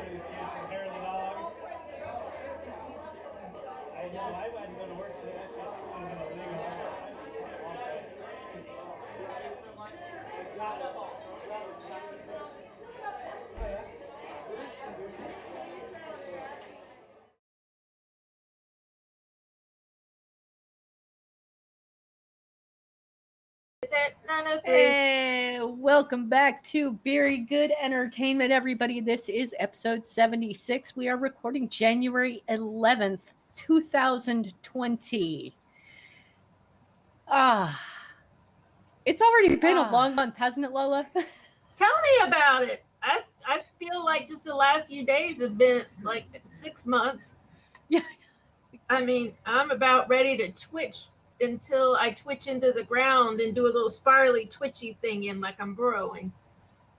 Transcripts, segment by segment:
Hair of the dog. I know. I had to go to work today. That shit would have been That 903. Hey, welcome back to Beery Good Entertainment, everybody. This is episode 76. We are recording January 11th, 2020. It's already been a long month, hasn't it, Lola? Tell me about it. I feel like just the last few days have been like 6 months. Yeah. I mean, I'm about ready to twitch until I twitch into the ground and do a little spirally twitchy thing in like I'm burrowing.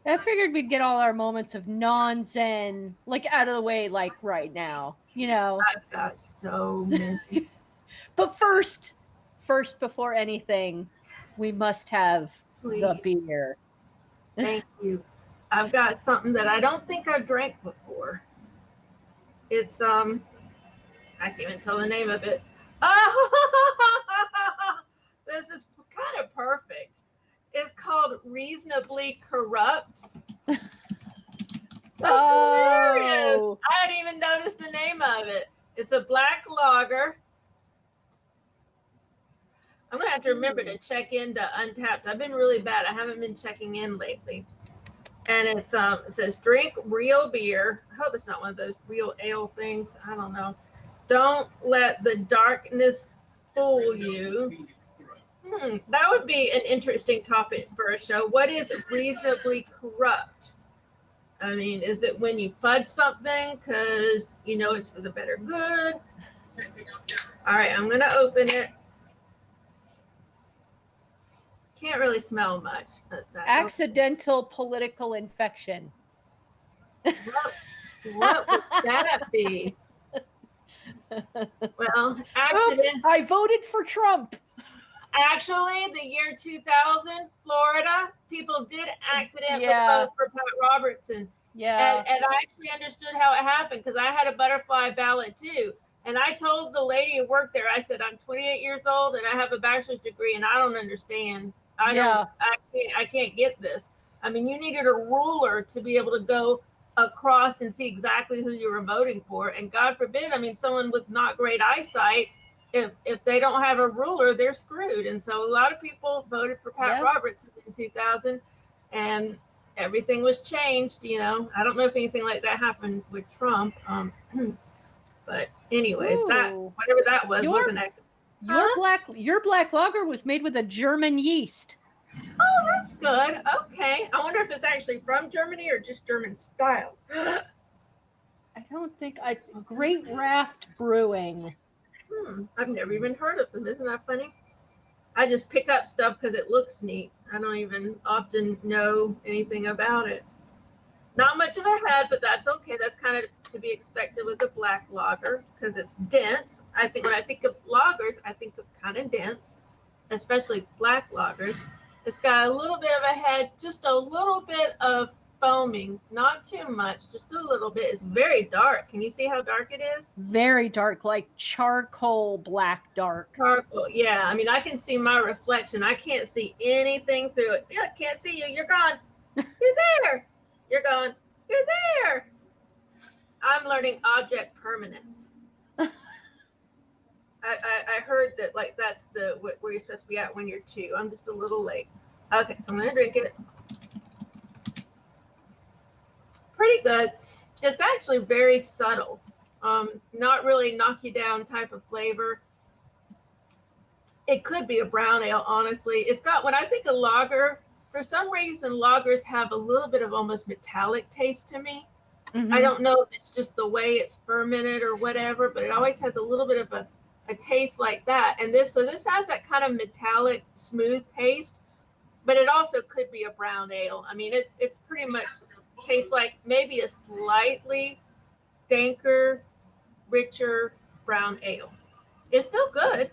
I figured we'd get all our moments of non-zen, like, out of the way, like, right now, you know. I've got so many. But first, before anything, we must have the Please. beer. Thank you. I've got something that I don't think I've drank before. It's I can't even tell the name of it. Oh, this is kind of perfect. It's called Reasonably Corrupt. That's hilarious. I didn't even notice the name of it. It's a black lager. I'm gonna have to remember to check into Untapped. I've been really bad. I haven't been checking in lately. And it says drink real beer. I hope it's not one of those real ale things. I don't know. Don't let the darkness fool you. That would be an interesting topic for a show. What is reasonably corrupt? I mean, is it when you fudge something because you know it's for the better good? All right, I'm gonna open it. Can't really smell much. Accidental political infection. What would that be? Well, Oops, I voted for Trump. Actually, the year 2000, Florida, people did accidentally vote for Pat Robertson. Yeah. And I actually understood how it happened because I had a butterfly ballot too. And I told the lady who worked there, I said, I'm 28 years old and I have a bachelor's degree and I don't understand. I can't get this. I mean, you needed a ruler to be able to go across and see exactly who you were voting for. And God forbid, I mean, someone with not great eyesight, if they don't have a ruler, they're screwed. And so a lot of people voted for Pat Robertson in 2000 and everything was changed. You know, I don't know if anything like that happened with Trump. But anyways, that whatever that was an accident. Your black lager was made with a German yeast. Oh, that's good. Okay. I wonder if it's actually from Germany or just German style. I don't think Great Raft Brewing. I've never even heard of them. Isn't that funny? I just pick up stuff because it looks neat. I don't even often know anything about it. Not much of a head, but that's okay. That's kind of to be expected with a black lager because it's dense. I think when I think of lagers, I think of kind of dense, especially black lagers. It's got a little bit of a head, just a little bit of foaming, not too much, just a little bit. It's very dark. Can you see how dark it is? Very dark, like charcoal black dark. Charcoal, yeah. I mean, I can see my reflection. I can't see anything through it. Yeah, I can't see you. You're gone. You're there. You're gone. You're there. I'm learning object permanence. I heard that like that's the where you're supposed to be at when you're 2. I'm just a little late. Okay, so I'm gonna drink it. Pretty good. It's actually very subtle. Not really knock you down type of flavor. It could be a brown ale, honestly. It's got, when I think of lager, for some reason lagers have a little bit of almost metallic taste to me. I don't know if it's just the way it's fermented or whatever, but it always has a little bit of a taste like that. And this has that kind of metallic, smooth taste, but it also could be a brown ale. I mean, it's pretty much tastes like maybe a slightly danker, richer brown ale. It's still good.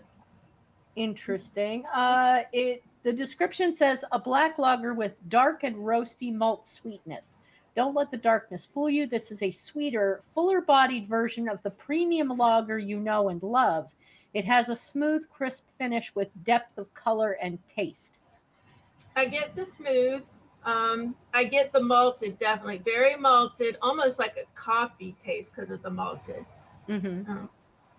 Interesting. The description says a black lager with dark and roasty malt sweetness. Don't let the darkness fool you. This is a sweeter, fuller-bodied version of the premium lager you know and love. It has a smooth, crisp finish with depth of color and taste. I get the smooth. I get the malted, definitely very malted, almost like a coffee taste because of the malted. Mm-hmm.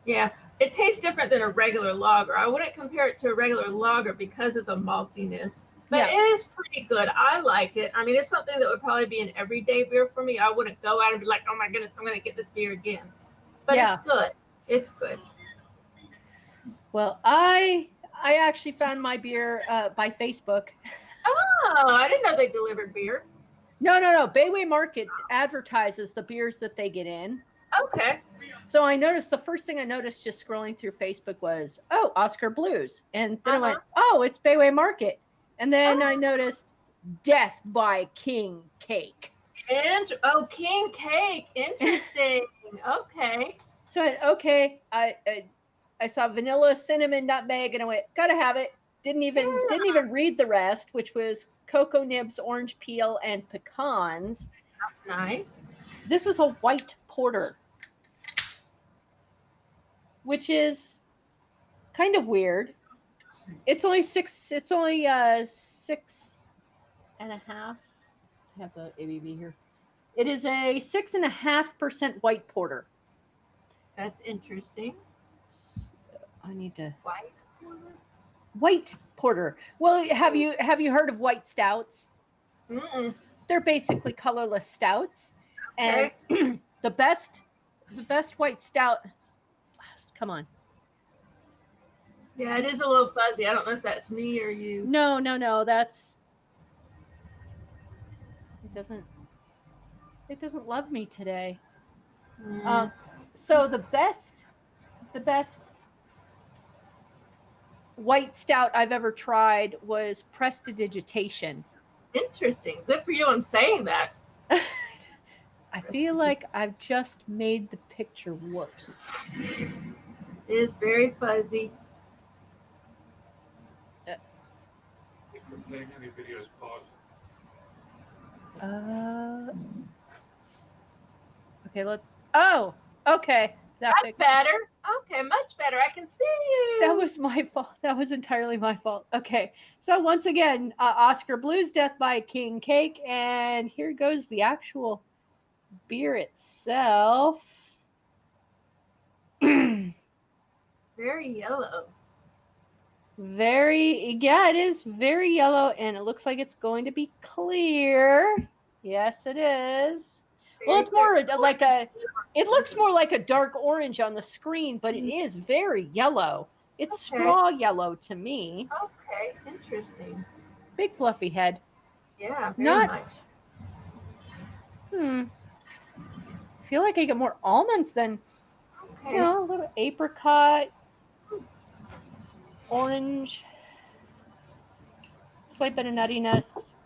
Yeah, it tastes different than a regular lager. I wouldn't compare it to a regular lager because of the maltiness, but Yeah. it is pretty good. I like it. I mean, it's something that would probably be an everyday beer for me. I wouldn't go out and be like, oh my goodness, I'm going to get this beer again. But Yeah. it's good. It's good. Well, I actually found my beer by Facebook. Oh, I didn't know they delivered beer. No. Bayway Market advertises the beers that they get in. Okay. So I noticed, the first thing I noticed just scrolling through Facebook was, oh, Oscar Blues. And then I went, oh, it's Bayway Market. And then I noticed Death by King Cake. King Cake. Interesting. Okay. So I saw vanilla, cinnamon, nutmeg, and I went, gotta have it. Didn't even read the rest, which was cocoa nibs, orange peel, and pecans. That's nice. This is a white porter, which is kind of weird. It's only 6.5. I have the ABV here. It is a 6.5% white porter. That's interesting. I need to White porter. Well, have you heard of white stouts? Mm-mm. They're basically colorless stouts, Okay. and the best white stout. Come on. Yeah, it is a little fuzzy. I don't know if that's me or you. No. That's. It doesn't love me today. So the best white stout I've ever tried was Prestidigitation. Interesting. Good for you on saying that. I feel like I've just made the picture worse. It is very fuzzy. If we're playing any videos, pause. Okay, okay. That's better. Okay, much better. I can see you. That was my fault. That was entirely my fault. Okay, so once again, Oscar Blues, Death by King Cake, and here goes the actual beer itself. Very yellow. It is very yellow, and it looks like it's going to be clear. Yes, it is. Well, it's more like it looks more like a dark orange on the screen, but it is very yellow. It's straw yellow to me. Okay, interesting. Big fluffy head. Yeah, very much. I feel like I get more almonds than, a little apricot, orange, slight bit of nuttiness.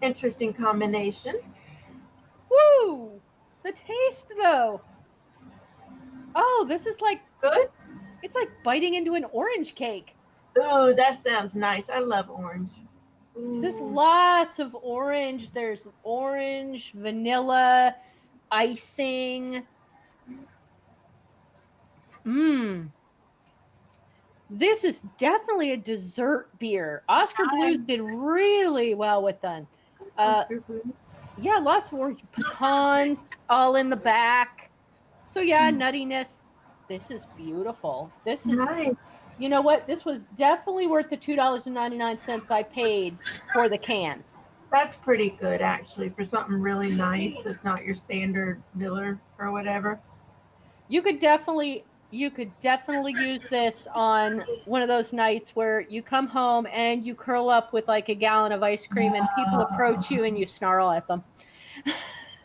Interesting combination. Woo! The taste, though. Oh, this is like good. It's like biting into an orange cake. Oh, that sounds nice. I love orange. Ooh. There's lots of orange. There's orange, vanilla, icing. This is definitely a dessert beer. Oscar Blues did really well with them. Yeah, lots of orange pecans all in the back. So yeah, nuttiness. This is beautiful. This is nice. You know what? This was definitely worth the $2.99 I paid for the can. That's pretty good, actually, for something really nice that's not your standard Miller or whatever. You could definitely use this on one of those nights where you come home and you curl up with like a gallon of ice cream and people approach you and you snarl at them.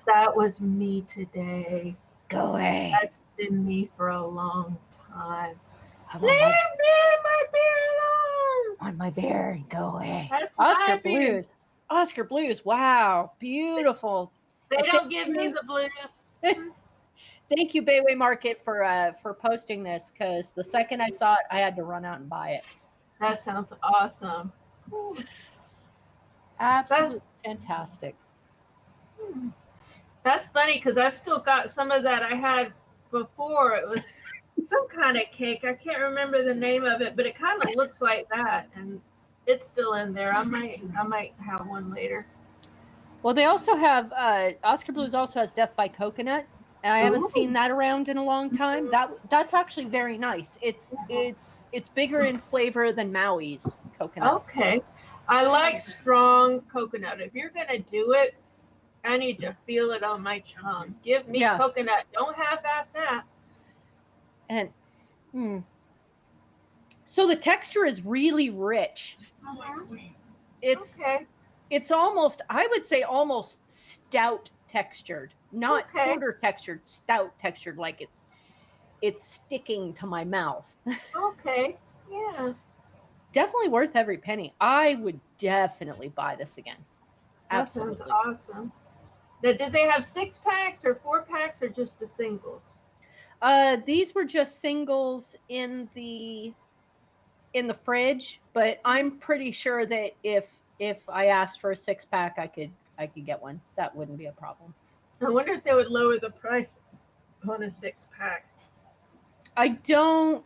That was me today. Go away. That's been me for a long time. Leave me and my beer alone. On my beer, go away. That's Oscar Blues. Oscar Blues. Wow, beautiful. They don't give me the blues. Thank you, Bayway Market, for posting this, because the second I saw it, I had to run out and buy it. That sounds awesome. Absolutely fantastic. That's funny because I've still got some of that I had before. It was some kind of cake. I can't remember the name of it, but it kind of looks like that, and it's still in there. I might have one later. Well, they also have Oscar Blues also has Death by Coconut, and I haven't seen that around in a long time. That's actually very nice. It's bigger in flavor than Maui's coconut. Okay, I like strong coconut. If you're gonna do it, I need to feel it on my tongue. Give me coconut. Don't half-ass that. And so the texture is really rich. It's almost, I would say, almost stout textured, not porter textured, stout textured, like it's sticking to my mouth. Okay, yeah. Definitely worth every penny. I would definitely buy this again. Absolutely. That sounds awesome. Now, did they have 6-packs or 4-packs or just the singles? These were just singles in the fridge, but I'm pretty sure that if I asked for a 6-pack, I could get one. That wouldn't be a problem. I wonder if they would lower the price on a 6-pack. I don't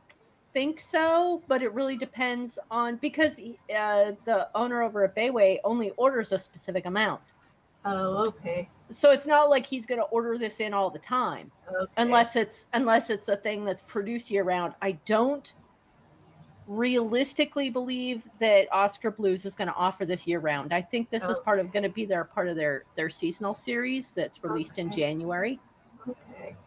think so, but it really depends on, because the owner over at Bayway only orders a specific amount. Oh, okay. So it's not like he's going to order this in all the time, unless it's a thing that's produced year round. I don't realistically believe that Oscar Blues is going to offer this year round. I think this is part of their seasonal series that's released in January. Okay.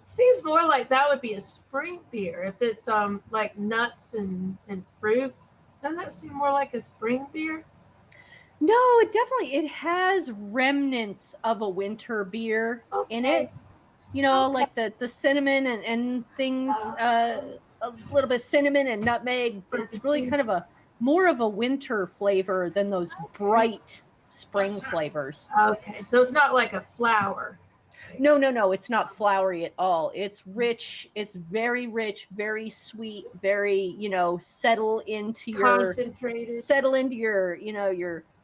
Seems more like that would be a spring beer if it's like nuts and fruit. Doesn't that seem more like a spring beer? No, it has remnants of a winter beer in it. You know, like the cinnamon and things, a little bit of cinnamon and nutmeg. It's really kind of more of a winter flavor than those bright spring flavors. Okay, so it's not like a flour. No, it's not flowery at all. It's rich. It's very rich, very sweet, very, settle into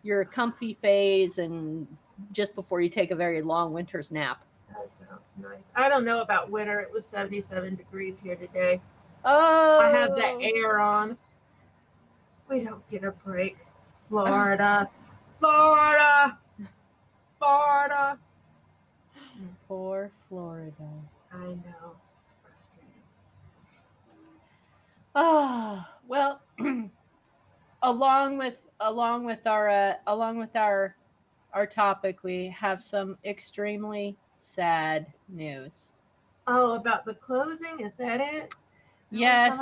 your comfy phase and just before you take a very long winter's nap. That sounds nice. I don't know about winter. It was 77 degrees here today. Oh. I have the air on. We don't get a break. Florida. Poor Florida. I know. It's frustrating. Well, along with our topic, we have some extremely sad news. Oh, about the closing? Is that it? Yes.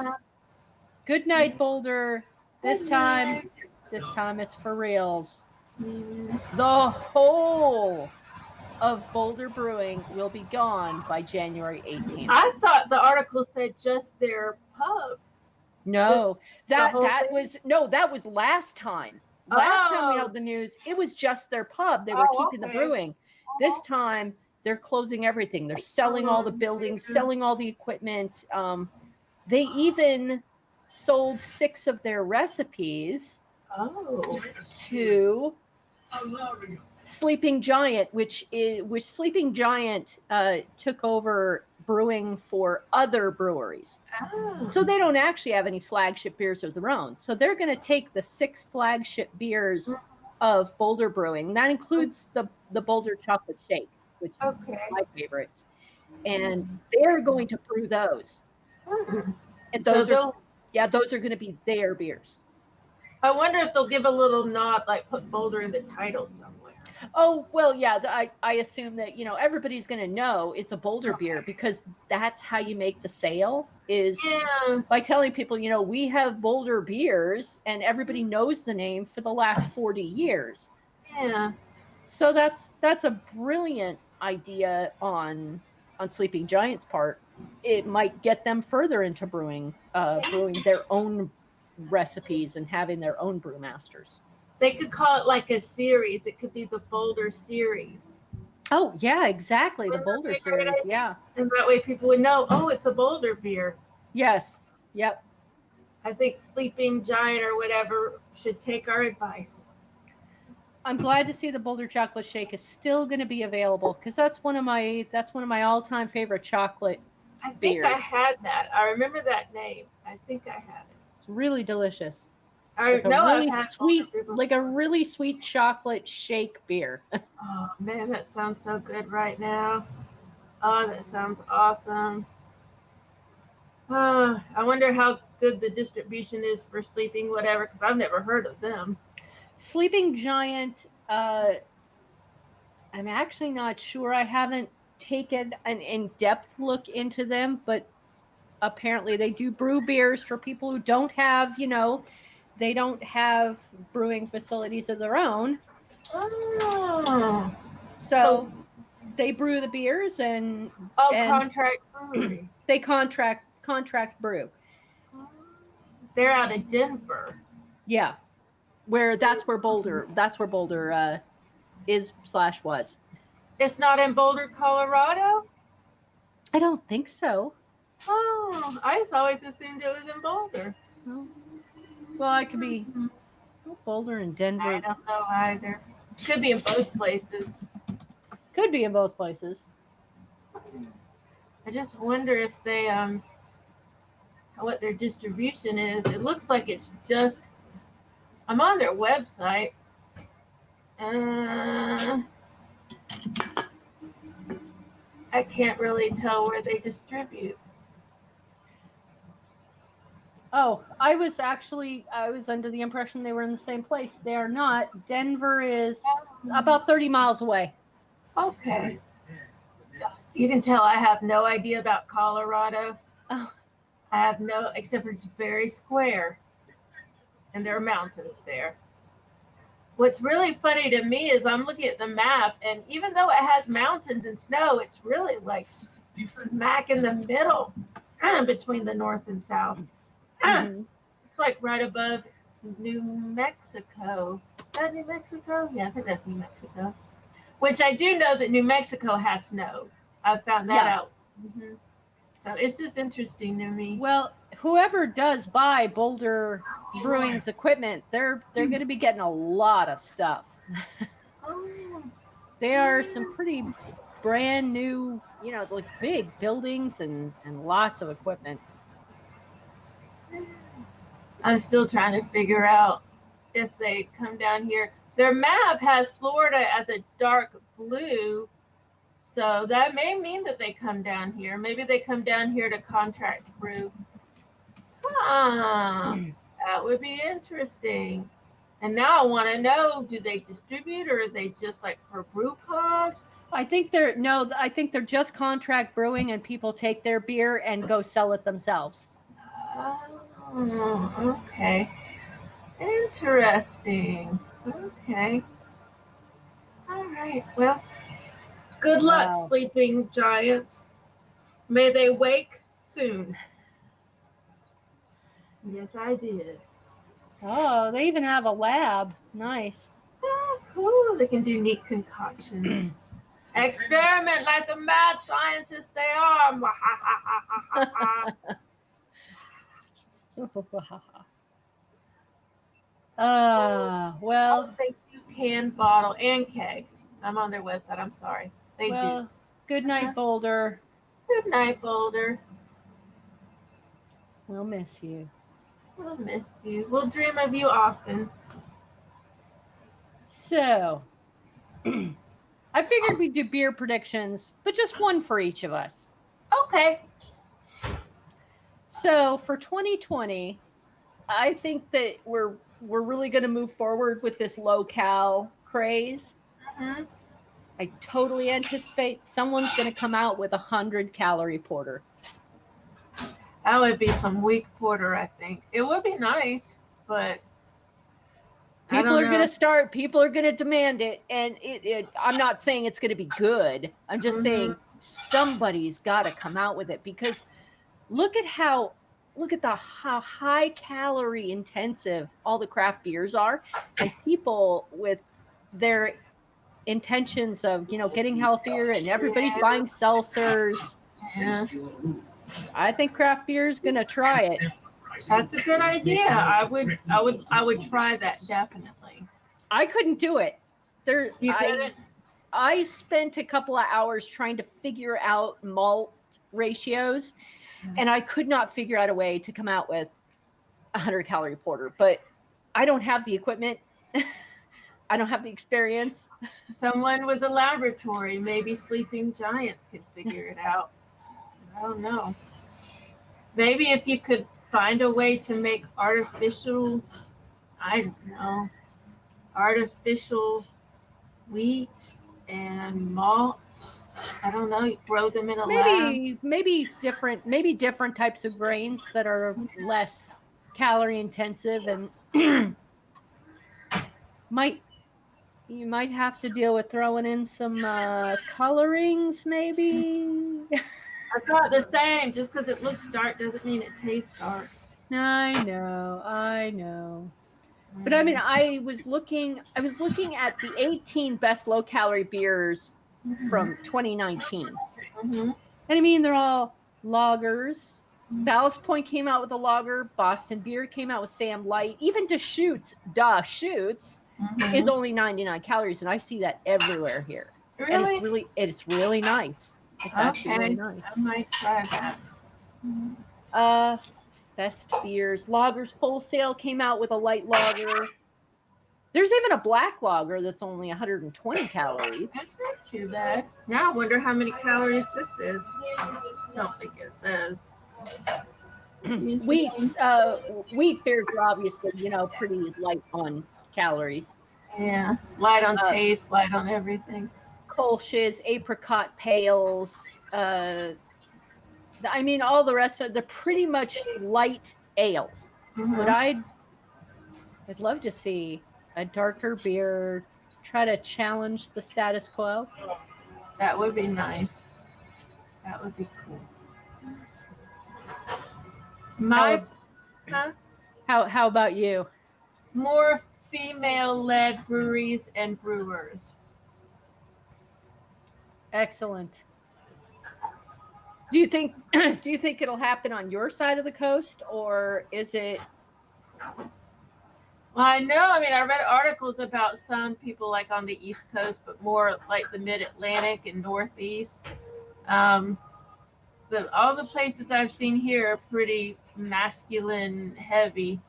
Good night, Boulder. This time it's for reals. The whole of Boulder Brewing will be gone by January 18th. I thought the article said just their pub. No, that was last time. Last time we held the news, it was just their pub. They were keeping the brewing. This time they're closing everything. They're selling all the buildings, selling all the equipment. They even sold 6 of their recipes to Sleeping Giant, which Sleeping Giant took over brewing for other breweries. So they don't actually have any flagship beers of their own. So they're going to take the 6 flagship beers of Boulder Brewing. That includes the Boulder Chocolate Shake, which is one of my favorites. And they're going to brew those. And those are going to be their beers. I wonder if they'll give a little nod, like put Boulder in the title somewhere. Oh, well, yeah, I assume that, everybody's going to know it's a Boulder beer because that's how you make the sale is by telling people, we have Boulder beers and everybody knows the name for the last 40 years. Yeah. So that's a brilliant idea on Sleeping Giant's part. It might get them further into brewing their own recipes and having their own brewmasters. They could call it like a series. It could be the Boulder series. Oh, yeah, exactly. The Boulder series, yeah. And that way people would know, it's a Boulder beer. Yes, yep. I think Sleeping Giant or whatever should take our advice. I'm glad to see the Boulder Chocolate Shake is still going to be available because that's one of my all-time favorite chocolate. I think beers. I had that. I remember that name. I think I had it. It's really delicious. I know really I've had sweet, Boulder like a really sweet chocolate shake beer. Oh man, that sounds so good right now. Oh, that sounds awesome. I wonder how good the distribution is for Sleeping Whatever, because I've never heard of them. Sleeping Giant, I'm actually not sure. I haven't taken an in-depth look into them, but apparently they do brew beers for people who don't have, they don't have brewing facilities of their own. Oh. So they brew the beers and contract brewery. They contract brew. They're out of Denver. Yeah. That's where Boulder is/was. It's not in Boulder, Colorado? I don't think so. Oh, I just always assumed it was in Boulder. Well, I could be Boulder and Denver. I don't know either. Could be in both places. Could be in both places. I just wonder if they what their distribution is. It looks like it's just I'm on their website. I can't really tell where they distribute. Oh, I was under the impression they were in the same place. They are not. Denver is about 30 miles away. Okay. You can tell I have no idea about Colorado. Oh. I have no, except for it's very square. And there are mountains there. What's really funny to me is I'm looking at the map, and even though it has mountains and snow, it's really like smack in the middle between the north and south. Mm-hmm. It's like right above New Mexico. Is that New Mexico? Yeah, I think that's New Mexico. Which I do know that New Mexico has snow. I found that out. Mm-hmm. So it's just interesting to me. Well, whoever does buy Boulder Brewing's equipment, they're going to be getting a lot of stuff. They are some pretty brand new, like big buildings and lots of equipment. I'm still trying to figure out if they come down here. Their map has Florida as a dark blue, so that may mean that they come down here. Maybe they come down here to contract brew. That would be interesting. And now I want to know, do they distribute or are they just like for brew pubs? I think they're just contract brewing and people take their beer and go sell it themselves. Oh, okay. Interesting. Okay. All right. Well, good luck, sleeping giants. May they wake soon. Yes, I did. Oh, they even have a lab. Nice. Oh, cool. They can do neat concoctions. Experiment like the mad scientists they are. Well, they do can, bottle, and keg. I'm on their website. I'm sorry. They do. Good night, Boulder. Good night, Boulder. We'll miss you. We'll miss you. We'll dream of you often. So, I figured we'd do beer predictions, but just one for each of us. Okay. So for 2020, I think that we're really going to move forward with this low-cal craze. Mm-hmm. I totally anticipate someone's going to come out with 100-calorie porter. That would be some weak porter, I think. It would be nice, but people are going to demand it, and I'm not saying it's going to be good. I'm just saying somebody's got to come out with it, because look at how high calorie intensive all the craft beers are, and people with their intentions of, getting healthier, and everybody's buying seltzers. Yeah. I think craft beer is going to try it. That's a good idea. I would try that, definitely. I couldn't do it. there. You get it? I spent a couple of hours trying to figure out malt ratios, and I could not figure out a way to come out with 100-calorie porter. But I don't have the equipment. I don't have the experience. Someone with a laboratory, maybe Sleeping Giants could figure it out. I don't know. Maybe if you could find a way to make artificial wheat and malt. I don't know. You grow them in a lab. Maybe different types of grains that are less calorie intensive, and you might have to deal with throwing in some colorings, maybe. I thought the same. Just because it looks dark doesn't mean it tastes dark. I know. But I mean, I was looking at the 18 best low calorie beers from 2019. Mm-hmm. And I mean, they're all lagers. Ballast Point came out with a lager. Boston Beer came out with Sam Light. Even Deschutes is only 99 calories, and I see that everywhere here. Really? And it's really nice. It's actually really nice. I might try that. Fest Beers. Lagers Full Sail came out with a light lager. There's even a black lager that's only 120 calories. That's not too bad. Now I wonder how many calories this is. I don't think it says. Wheat beers are obviously, pretty light on calories. Yeah, light on taste, light on everything. Kolsch's, apricot pales. I mean, all the rest they're pretty much light ales. Mm-hmm. But I'd love to see a darker beer try to challenge the status quo. That would be nice. That would be cool. How about you? More female-led breweries and brewers. Excellent. Do you think it'll happen on your side of the coast, or is it? Well, I know. I mean, I read articles about some people like on the East Coast, but more like the Mid-Atlantic and Northeast. All the places I've seen here are pretty masculine heavy.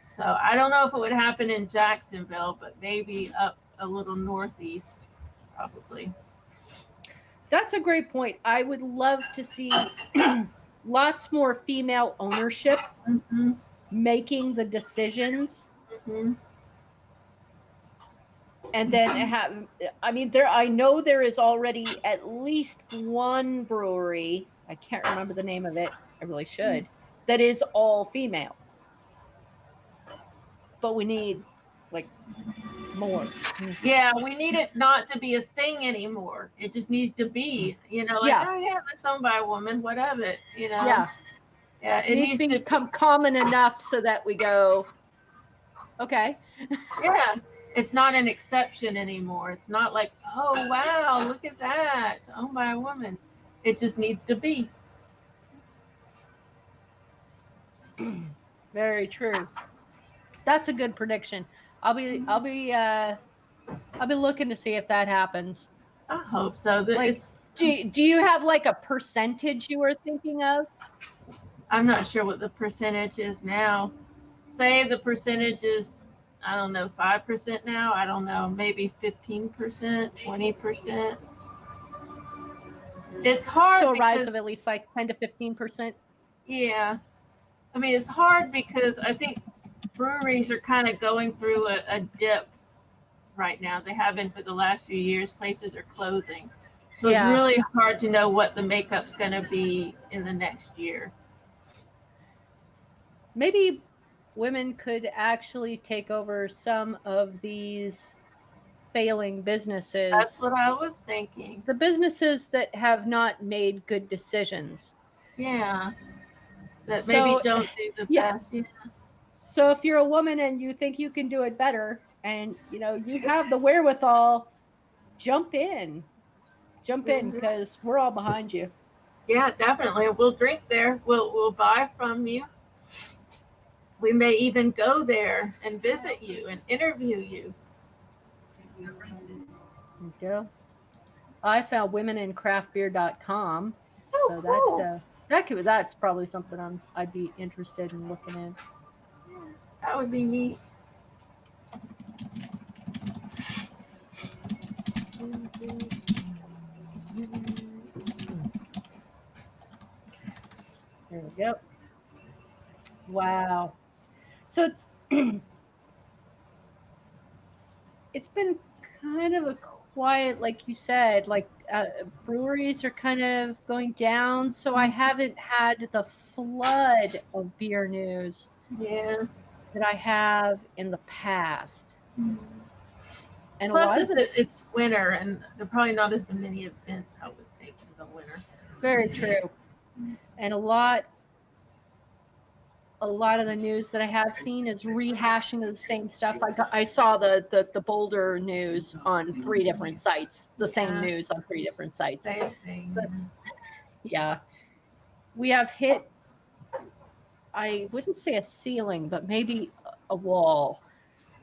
So I don't know if it would happen in Jacksonville, but maybe up a little northeast, probably. That's a great point. I would love to see lots more female ownership making the decisions. Mm-hmm. And then I know there is already at least one brewery, I can't remember the name of it, I really should, that is all female. But we need more. Yeah, we need it not to be a thing anymore. It just needs to be, oh yeah, that's owned by a woman, whatever, Yeah. Yeah, it needs to become common enough so that we go, okay. Yeah, it's not an exception anymore. It's not like, oh wow, look at that, it's owned by a woman. It just needs to be. Very true. That's a good prediction. I'll be looking to see if that happens. I hope so. Do you have a percentage you were thinking of? I'm not sure what the percentage is now. Say the percentage is, I don't know, 5% now. I don't know, maybe 15%, 20%. It's hard. So a rise of at least 10 to 15%. Yeah, I mean it's hard because I think breweries are kind of going through a dip right now. They have been for the last few years. Places are closing. So It's really hard to know what the makeup's going to be in the next year. Maybe women could actually take over some of these failing businesses. That's what I was thinking. The businesses that have not made good decisions. Yeah. That maybe don't do the best. Yeah. So if you're a woman and you think you can do it better and you have the wherewithal, jump in because we're all behind you. Yeah, definitely. We'll drink there. We'll buy from you. We may even go there and visit you and interview you. There you go. I found womenincraftbeer.com. Oh, So cool. that's probably something I'd be interested in looking in. That would be neat. There we go. Wow. So it's it's been kind of a quiet, like you said, like breweries are kind of going down. So I haven't had the flood of beer news Yeah. that I have in the past. And Plus, a lot of it's winter, and there are probably not as many events, I would think, in the winter. very true. And a lot of the news that I have seen is rehashing of the same stuff. I saw the Boulder news on 3 different sites, the same news on 3 different sites. Same thing. Yeah. We have hit, I wouldn't say a ceiling, but maybe a wall.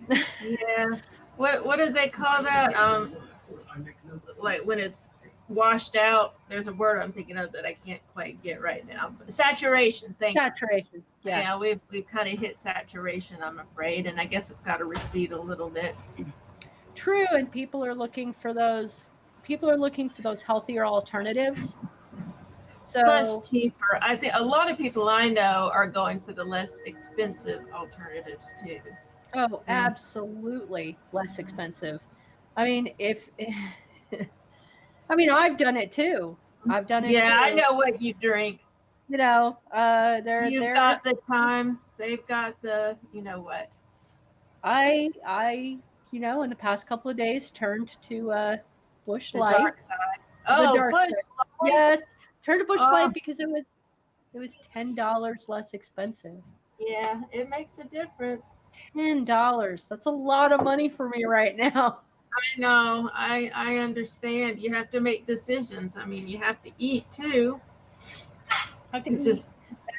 Yeah. What do they call that? Like when it's washed out. There's a word I'm thinking of that I can't quite get right now. But saturation. Saturation. Yes. Yeah, we've kind of hit saturation, I'm afraid, and I guess it's got to recede a little bit. True, and people are looking for those healthier alternatives. So Plus cheaper. I think a lot of people I know are going for the less expensive alternatives too. Oh, absolutely less expensive. I mean, I've done it too. I've done it too. Yeah, I know what you drink. You know, You've got the time. They've got the, you know what. I, in the past couple of days turned to Busch The Light. dark side. The Oh, dark Busch side. Light. Yes, turned to Busch Light because it was $10 less expensive. Yeah, it makes a difference. $10. That's a lot of money for me right now. I know. I understand. You have to make decisions. I mean, you have to eat too. Gotta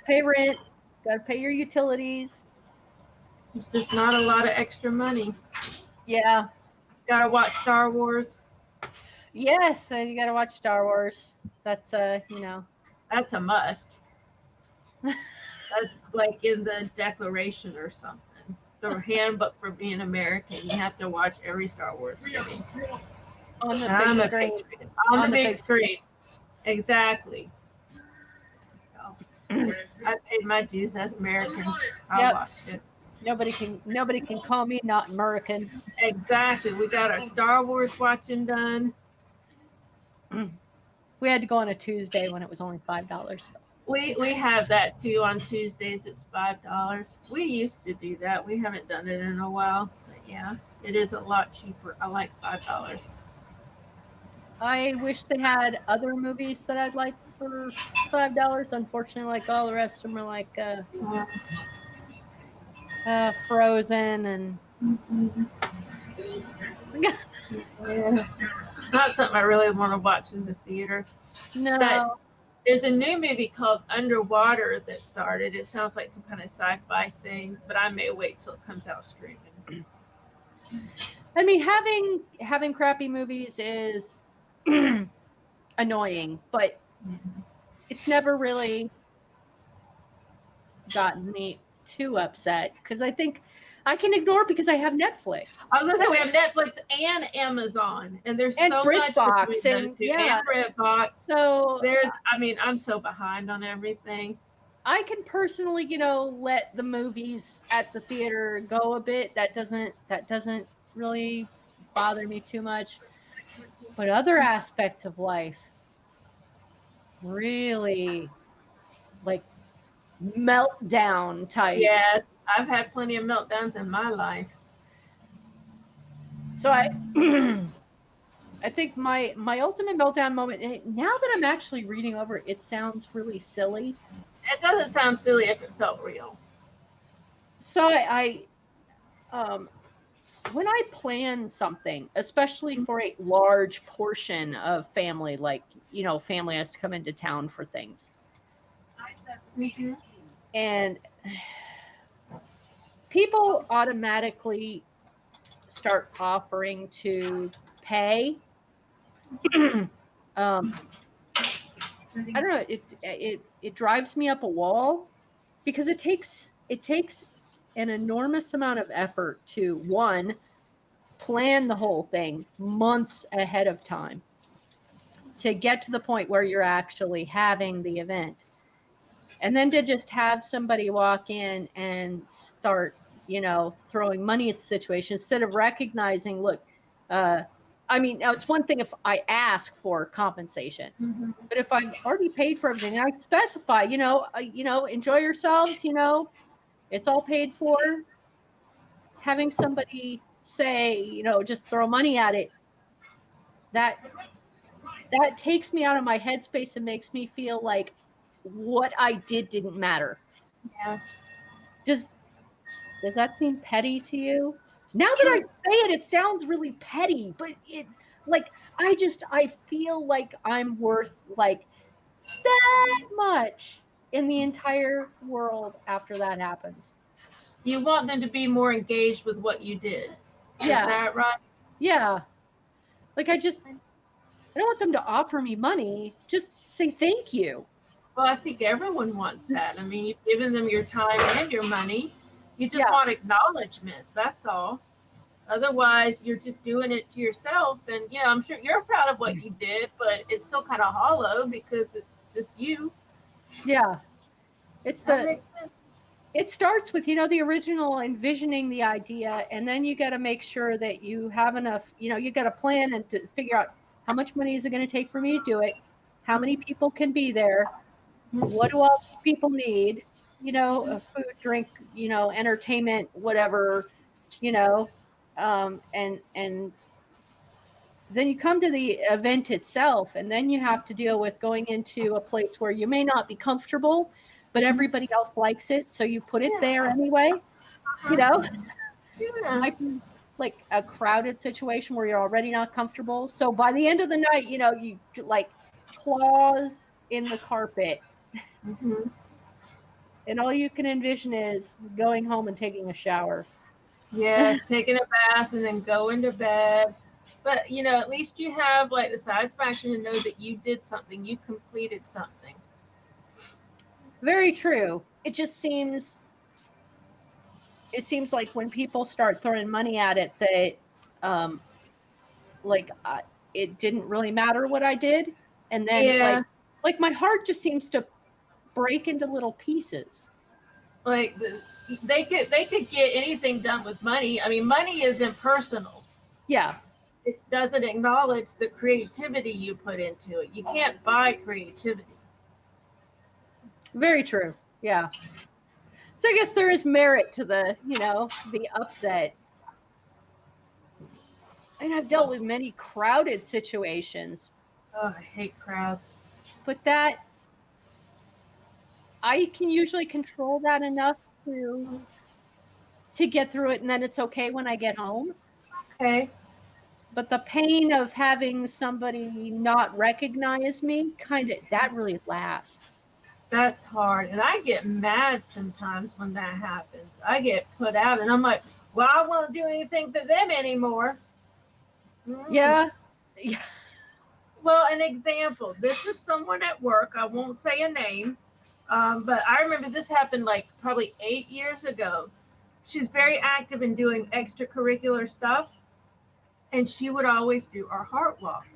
pay rent. Gotta pay your utilities. It's just not a lot of extra money. Yeah. Gotta watch Star Wars. Yes, you gotta watch Star Wars. That's That's a must. That's like in the Declaration or something. The handbook for being American. You have to watch every Star Wars movie. On the big screen. On the big screen. Exactly. So, I paid my dues as American. I watched it. Nobody can call me not American. Exactly. We got our Star Wars watching done. We had to go on a Tuesday when it was only $5. We have that too on Tuesdays. It's $5. We used to do that. We haven't done it in a while. But yeah, it is a lot cheaper. I like $5. I wish they had other movies that I'd like for $5. Unfortunately, like all the rest of them are like Frozen and yeah. Not something I really want to watch in the theater. No. But there's a new movie called Underwater that started. It sounds like some kind of sci-fi thing, but I may wait till it comes out streaming. I mean, having crappy movies is annoying, but it's never really gotten me too upset because I think I can ignore it because I have Netflix. I was gonna say we have Netflix and Amazon, and there's so much BritBox between those two. And BritBox. So I'm so behind on everything. I can personally, let the movies at the theater go a bit. That doesn't really bother me too much. But other aspects of life really like meltdown type. Yeah, I've had plenty of meltdowns in my life. So I think my ultimate meltdown moment, now that I'm actually reading over it sounds really silly. It doesn't sound silly if it felt real. So I when I plan something, especially for a large portion of family, like, family has to come into town for things. And people automatically start offering to pay. I don't know. It drives me up a wall because it takes an enormous amount of effort to, one, plan the whole thing months ahead of time to get to the point where you're actually having the event. And then to just have somebody walk in and start, throwing money at the situation instead of recognizing, look, I mean, now it's one thing if I ask for compensation, but if I've already paid for everything, and I specify, enjoy yourselves, it's all paid for. Having somebody say, just throw money at it, that takes me out of my headspace and makes me feel like what I did didn't matter. Yeah. Does that seem petty to you? Now that I say it, it sounds really petty, but I feel like I'm worth like that much in the entire world after that happens. You want them to be more engaged with what you did. Yeah. Is that right? Yeah. Like I don't want them to offer me money. Just say thank you. Well, I think everyone wants that. I mean, you've given them your time and your money. You just want acknowledgement. That's all. Otherwise, you're just doing it to yourself. And yeah, I'm sure you're proud of what you did, but it's still kind of hollow because it's just you. Yeah. It starts with, the original envisioning the idea, and then you got to make sure that you have enough, you got to plan and to figure out how much money is it going to take for me to do it? How many people can be there? What do all these people need? Food, drink, entertainment, whatever, and then you come to the event itself, and then you have to deal with going into a place where you may not be comfortable, but everybody else likes it, so you put it there anyway. Might be like a crowded situation where you're already not comfortable. So by the end of the night, you like claws in the carpet. Mm-hmm. And all you can envision is going home and taking a shower. Yeah, taking a bath and then going to bed. But, at least you have like the satisfaction to know that you did something, you completed something. Very true. It seems like when people start throwing money at it, that it didn't really matter what I did. And then like my heart just seems to break into little pieces. Like they could get anything done with money. I mean, money is impersonal. Yeah. It doesn't acknowledge the creativity you put into it. You can't buy creativity. Very true. Yeah. So I guess there is merit to the upset. And I've dealt with many crowded situations. Oh, I hate crowds. But I can usually control that enough to get through it, and then it's okay when I get home. Okay. But the pain of having somebody not recognize me, that really lasts. That's hard. And I get mad sometimes when that happens. I get put out, and I'm like, well, I won't do anything for them anymore. Yeah. Well, an example. This is someone at work. I won't say a name. But I remember this happened like probably 8 years ago. She's very active in doing extracurricular stuff. And she would always do our heart walk.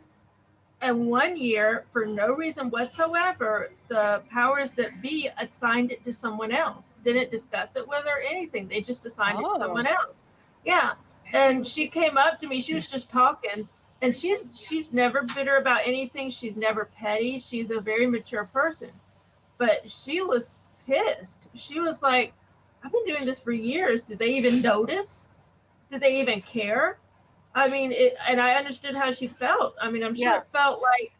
And one year, for no reason whatsoever, the powers that be assigned it to someone else. Didn't discuss it with her or anything. They just assigned it to someone else. Yeah. And she came up to me. She was just talking. And she's never bitter about anything. She's never petty. She's a very mature person. But she was pissed. She was like, I've been doing this for years. Did they even notice? Did they even care? I mean, and I understood how she felt. I mean, I'm sure it felt like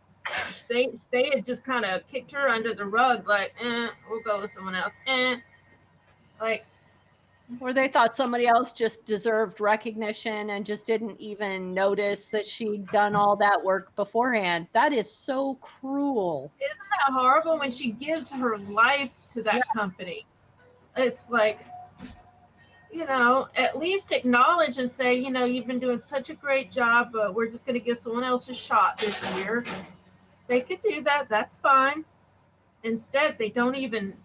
they had just kind of kicked her under the rug, like, we'll go with someone else. Like, or they thought somebody else just deserved recognition and just didn't even notice that she'd done all that work beforehand. That is so cruel. Isn't that horrible when she gives her life to that company? It's like, at least acknowledge and say, you've been doing such a great job, but we're just going to give someone else a shot this year. They could do that. That's fine. Instead, they don't even,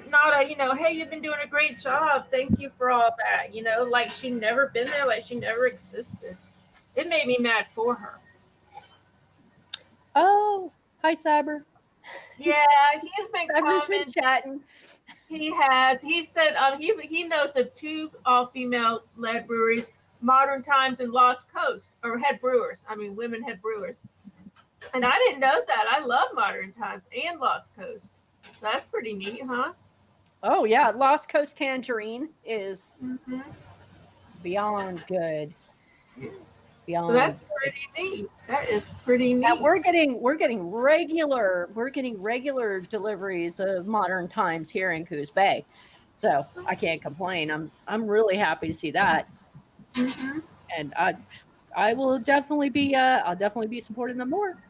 not a, hey, you've been doing a great job. Thank you for all that. Like she never been there, like she never existed. It made me mad for her. Oh, hi, Cyber. Yeah, he's been Cyber's been commenting. chatting. He has. He said he knows of 2 all-female led breweries, Modern Times and Lost Coast, or head brewers. I mean, women head brewers. And I didn't know that. I love Modern Times and Lost Coast. So that's pretty neat, huh? Oh yeah, Lost Coast Tangerine is beyond good. Beyond. So that's pretty neat. That is pretty neat. Yeah, we're getting regular deliveries of Modern Times here in Coos Bay, so I can't complain. I'm really happy to see that, and I will definitely be I'll definitely be supporting them more.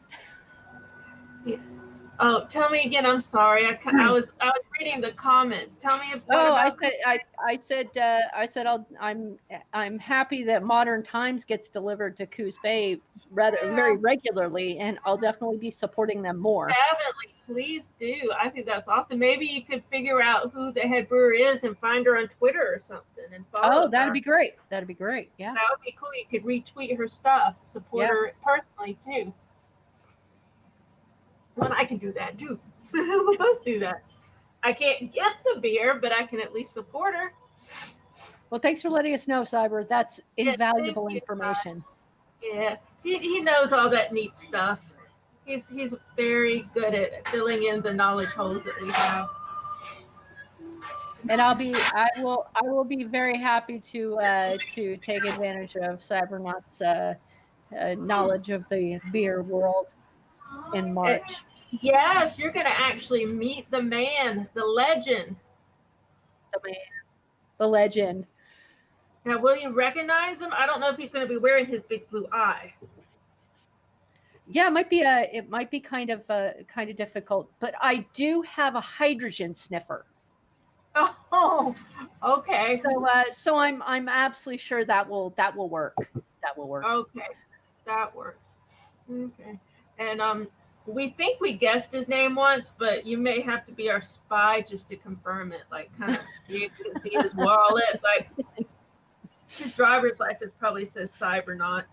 Yeah. Oh, tell me again. I'm sorry. I was reading the comments. Tell me. I said I'm happy that Modern Times gets delivered to Coos Bay very regularly, and I'll definitely be supporting them more. Definitely, please do. I think that's awesome. Maybe you could figure out who the head brewer is and find her on Twitter or something and follow. Oh, that'd be great. That'd be great. Yeah, that would be cool. You could retweet her stuff, support her personally too. Well, I can do that too. We'll both do that. I can't get the beer, but I can at least support her. Well, thanks for letting us know, Cyber. That's invaluable information. Yeah, he knows all that neat stuff. He's very good at filling in the knowledge holes that we have. And I will be very happy to take advantage of Cybernaut's knowledge of the beer world in March. Yes, you're going to actually meet the man, the legend. The legend. Now, will you recognize him? I don't know if he's going to be wearing his big blue eye. Yeah, it might be kind of difficult, but I do have a hydrogen sniffer. Oh, okay. So I'm absolutely sure that will work. That will work. Okay, that works. Okay, and we think we guessed his name once, but you may have to be our spy just to confirm it. Like, kind of see if you can see his wallet. Like, his driver's license probably says Cybernaut.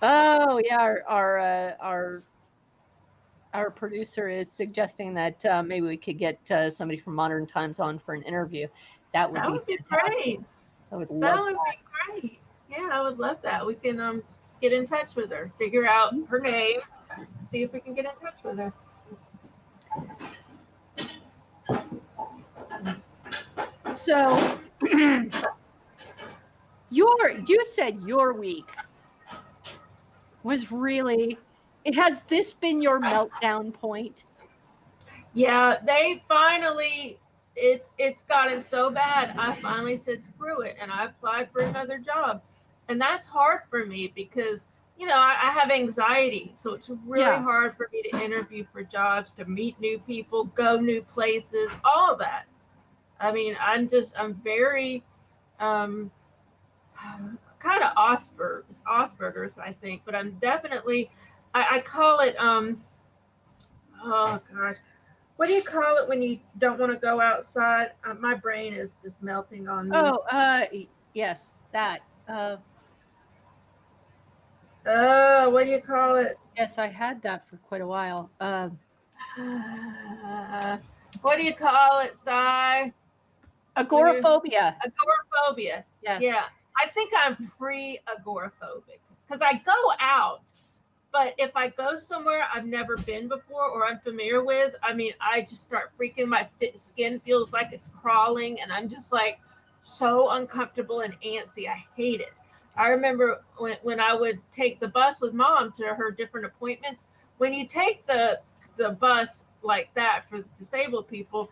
Oh yeah, our producer is suggesting that maybe we could get somebody from Modern Times on for an interview. That would be great. I would love that. Would be great. Yeah, I would love that. We can get in touch with her, figure out her name, see if we can get in touch with her. So you said your week was really, has this been your meltdown point? Yeah, they finally, it's gotten so bad. I finally said screw it, and I applied for another job. And that's hard for me because, I have anxiety. So it's really hard for me to interview for jobs, to meet new people, go new places, all that. I mean, I'm very kind of Asperger's, I think, but I'm definitely, I call it, oh gosh, what do you call it when you don't want to go outside? My brain is just melting on me. Oh, yes, that. What do you call it? Yes, I had that for quite a while. What do you call it, Cy? Agoraphobia. Agoraphobia. Yes. Yeah. I think I'm pre-agoraphobic because I go out, but if I go somewhere I've never been before or I'm familiar with, I mean, I just start freaking. My skin feels like it's crawling, and I'm just like so uncomfortable and antsy. I hate it. I remember when I would take the bus with Mom to her different appointments. When you take the bus like that for disabled people,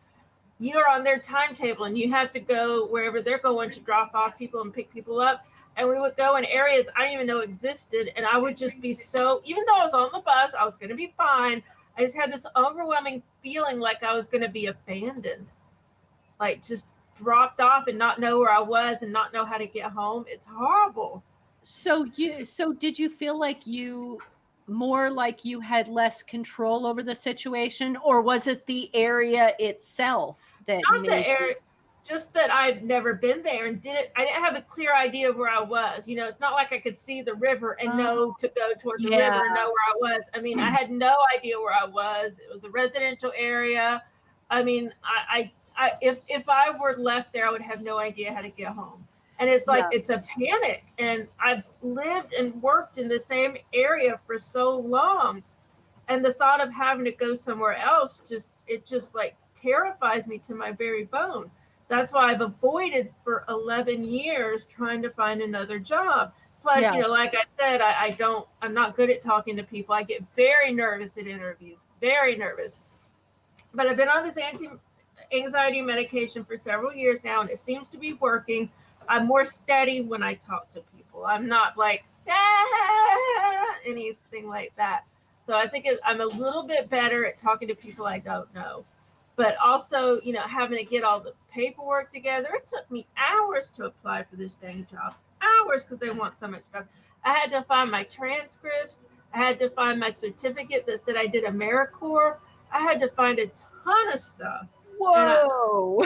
you're on their timetable and you have to go wherever they're going to drop off people and pick people up. And we would go in areas I didn't even know existed. And I would just be so, even though I was on the bus, I was going to be fine. I just had this overwhelming feeling like I was going to be abandoned. like just dropped off and not know where I was and not know how to get home. It's horrible. So did you feel like more like you had less control over the situation, or was it the area itself that Not the area, just that I've never been there and I didn't have a clear idea of where I was. You know, it's not like I could see the river and know to go toward the river and know where I was. I mean, I had no idea where I was. It was a residential area. I mean, if I were left there, I would have no idea how to get home. And it's like, it's a panic. And I've lived and worked in the same area for so long. And the thought of having to go somewhere else, it just like terrifies me to my very bone. That's why I've avoided for 11 years trying to find another job. Plus, you know, like I said, I'm not good at talking to people. I get very nervous at interviews, very nervous. But I've been on this anti-anxiety medication for several years now, and it seems to be working. I'm more steady when I talk to people. I'm not like, anything like that. So I think I'm a little bit better at talking to people I don't know. But also, you know, having to get all the paperwork together. It took me hours to apply for this dang job. Hours, because they want so much stuff. I had to find my transcripts. I had to find my certificate that said I did AmeriCorps. I had to find a ton of stuff. Whoa.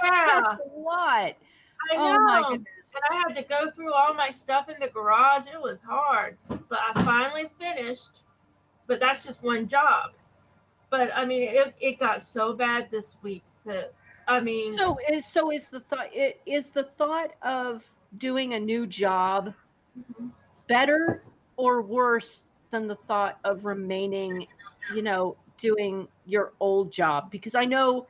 Yeah. That's a lot. I know. Oh my goodness. And I had to go through all my stuff in the garage. It was hard. But I finally finished. But that's just one job. But I mean, it got so bad this week that I mean. So is the thought of doing a new job better or worse than the thought of remaining, you know, doing your old job? Because I know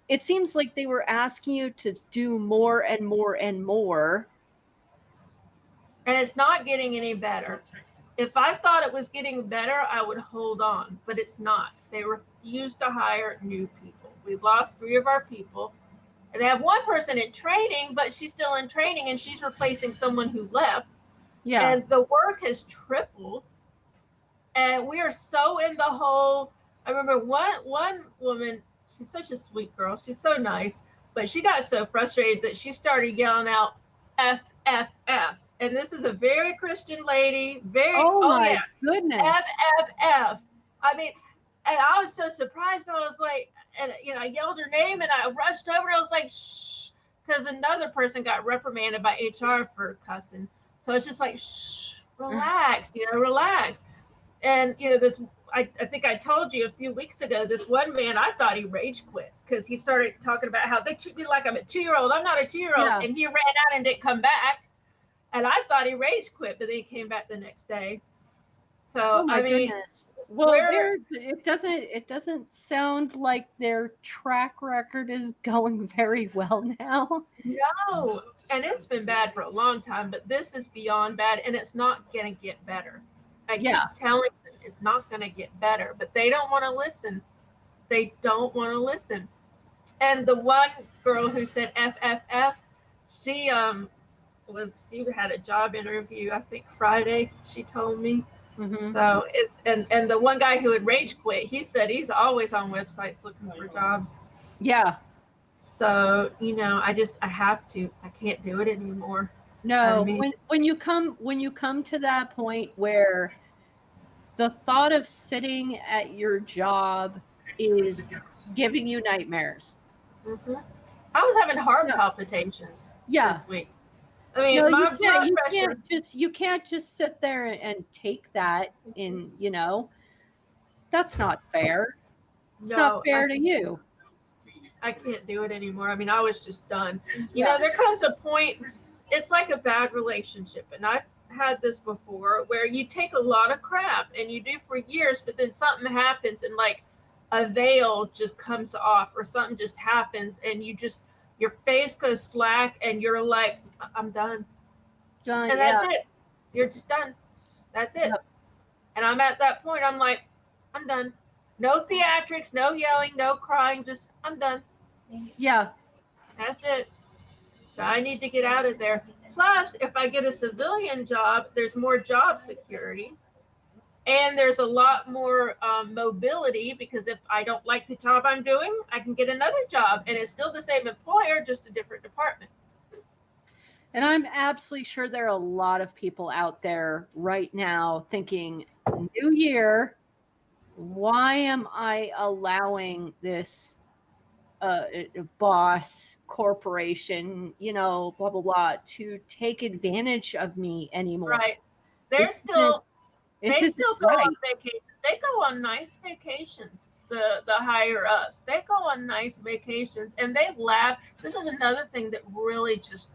it seems like they were asking you to do more and more and more. And it's not getting any better. If I thought it was getting better, I would hold on, but it's not. They refuse to hire new people. We've lost 3 of our people. And they have one person in training, but she's still in training and she's replacing someone who left. Yeah. And the work has tripled. And we are so in the hole. I remember one woman, she's such a sweet girl. She's so nice, but she got so frustrated that she started yelling out F, F, F. And this is a very Christian lady. My goodness. F, F, F. I mean, and I was so surprised. And I was like, and you know, I yelled her name and I rushed over. And I was like, shh, because another person got reprimanded by HR for cussing. So it's just like, shh, relax, you know, relax. And, you know, I think I told you a few weeks ago, this one man, I thought he rage quit because he started talking about how they treat me like I'm a 2-year-old. I'm not a 2-year-old. Yeah. And he ran out and didn't come back. And I thought he rage quit, but then he came back the next day. So, I mean, goodness. Well, it doesn't sound like their track record is going very well now. No, and it's been bad for a long time, but this is beyond bad, and it's not going to get better. I keep telling them it's not going to get better, but they don't want to listen. They don't want to listen. And the one girl who said FFF, she had a job interview, I think Friday, she told me. Mm-hmm. So it's and the one guy who had rage quit, he said he's always on websites looking for jobs. Yeah. So, you know, I can't do it anymore. No, I mean, when you come to that point where the thought of sitting at your job is giving you nightmares. Mm-hmm. I was having heart palpitations this week. I mean, my blood pressure. You can't just sit there and take that in, you know, that's not fair. It's not fair to you. I can't do it anymore. I mean, I was just done. You know, there comes a point, it's like a bad relationship. And I've had this before where you take a lot of crap and you do for years, but then something happens and like a veil just comes off or something just happens and your face goes slack and you're like, I'm done. And that's it. You're just done. That's it. Yep. And I'm at that point, I'm like, I'm done. No theatrics, no yelling, no crying, just I'm done. Yeah. That's it. So I need to get out of there. Plus, if I get a civilian job, there's more job security. And there's a lot more mobility, because if I don't like the job I'm doing, I can get another job, and it's still the same employer, just a different department. And I'm absolutely sure there are a lot of people out there right now thinking, new year, why am I allowing this boss, corporation, blah, blah, blah, to take advantage of me anymore? Right. This They still go right. on vacations. They go on nice vacations. The higher ups, they go on nice vacations, and they laugh. This is another thing that really just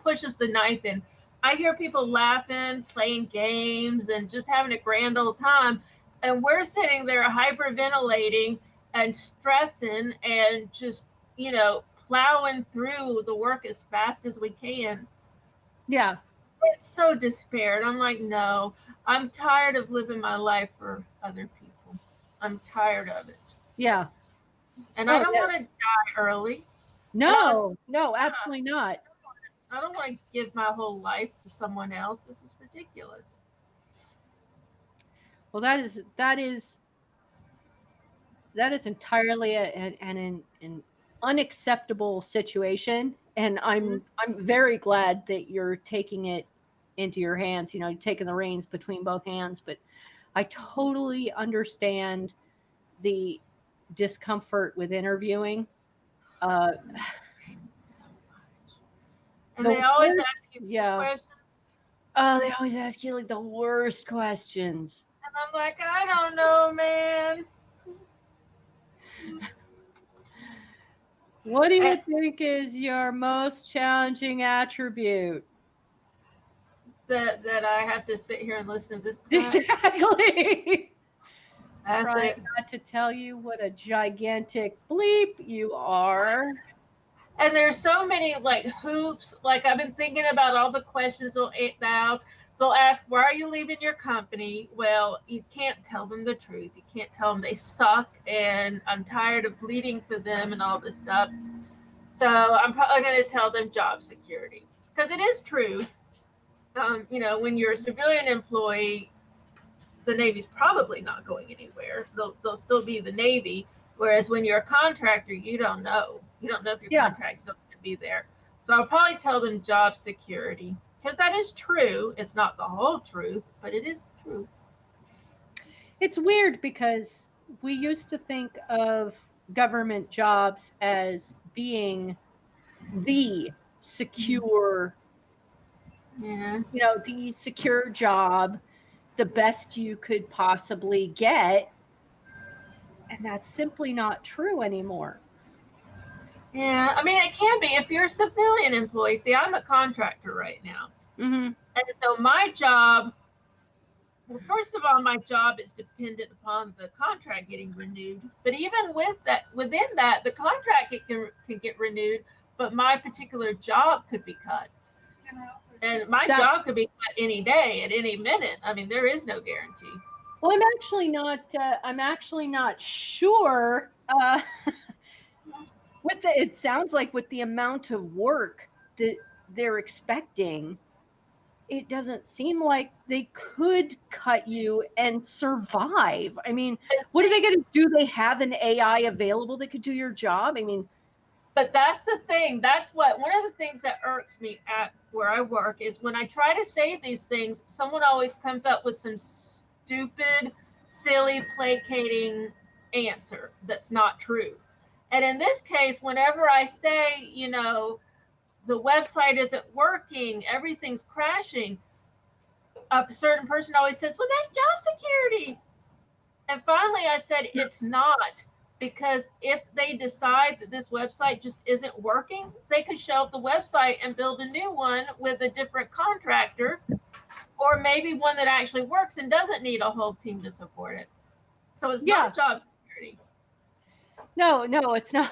pushes the knife in. I hear people laughing, playing games, and just having a grand old time, and we're sitting there hyperventilating and stressing and just plowing through the work as fast as we can. Yeah. It's so despair. And I'm like, no, I'm tired of living my life for other people. I'm tired of it. Yeah. And I don't want to die early. No, absolutely not. I don't want to give my whole life to someone else. This is ridiculous. Well, that is entirely an unacceptable situation, and I'm very glad that you're taking it into your hands. You're taking the reins between both hands. But I totally understand the discomfort with interviewing. So much. And they always ask you questions. Oh, they always ask you like the worst questions. And I'm like, I don't know, man. What do you think is your most challenging attribute? That I have to sit here and listen to this crap? Exactly. Try not to tell you what a gigantic bleep you are. And there's so many like hoops. Like I've been thinking about all the questions they'll ask. They'll ask, why are you leaving your company? Well, you can't tell them the truth. You can't tell them they suck and I'm tired of bleeding for them and all this stuff. So I'm probably going to tell them job security, because it is true. When you're a civilian employee, the Navy's probably not going anywhere. They'll still be the Navy. Whereas when you're a contractor, you don't know. You don't know if your contract's still going to be there. So I'll probably tell them job security, because that is true. It's not the whole truth, but it is true. It's weird because we used to think of government jobs as being the secure, the secure job, the best you could possibly get. And that's simply not true anymore. Yeah, I mean, it can be if you're a civilian employee. See, I'm a contractor right now. Mm-hmm. And so my job, well, first of all, my job is dependent upon the contract getting renewed. But even within that, the contract can get renewed, but my particular job could be cut. And my job could be cut any day, at any minute. I mean, there is no guarantee. Well, I'm actually not sure. It sounds like with the amount of work that they're expecting, it doesn't seem like they could cut you and survive. I mean, what are they going to do? They have an AI available that could do your job? I mean, but that's the thing. That's one of the things that irks me at where I work is when I try to say these things, someone always comes up with some stupid, silly, placating answer that's not true. And in this case, whenever I say, the website isn't working, everything's crashing, a certain person always says, well, that's job security. And finally I said, it's not, because if they decide that this website just isn't working, they could shelve the website and build a new one with a different contractor, or maybe one that actually works and doesn't need a whole team to support it. So it's not job security. No, it's not.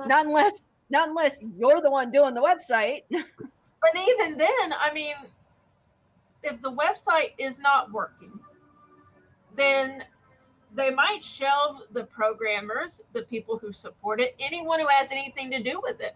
Not unless you're the one doing the website. But even then, I mean, if the website is not working, then they might shelve the programmers, the people who support it, anyone who has anything to do with it.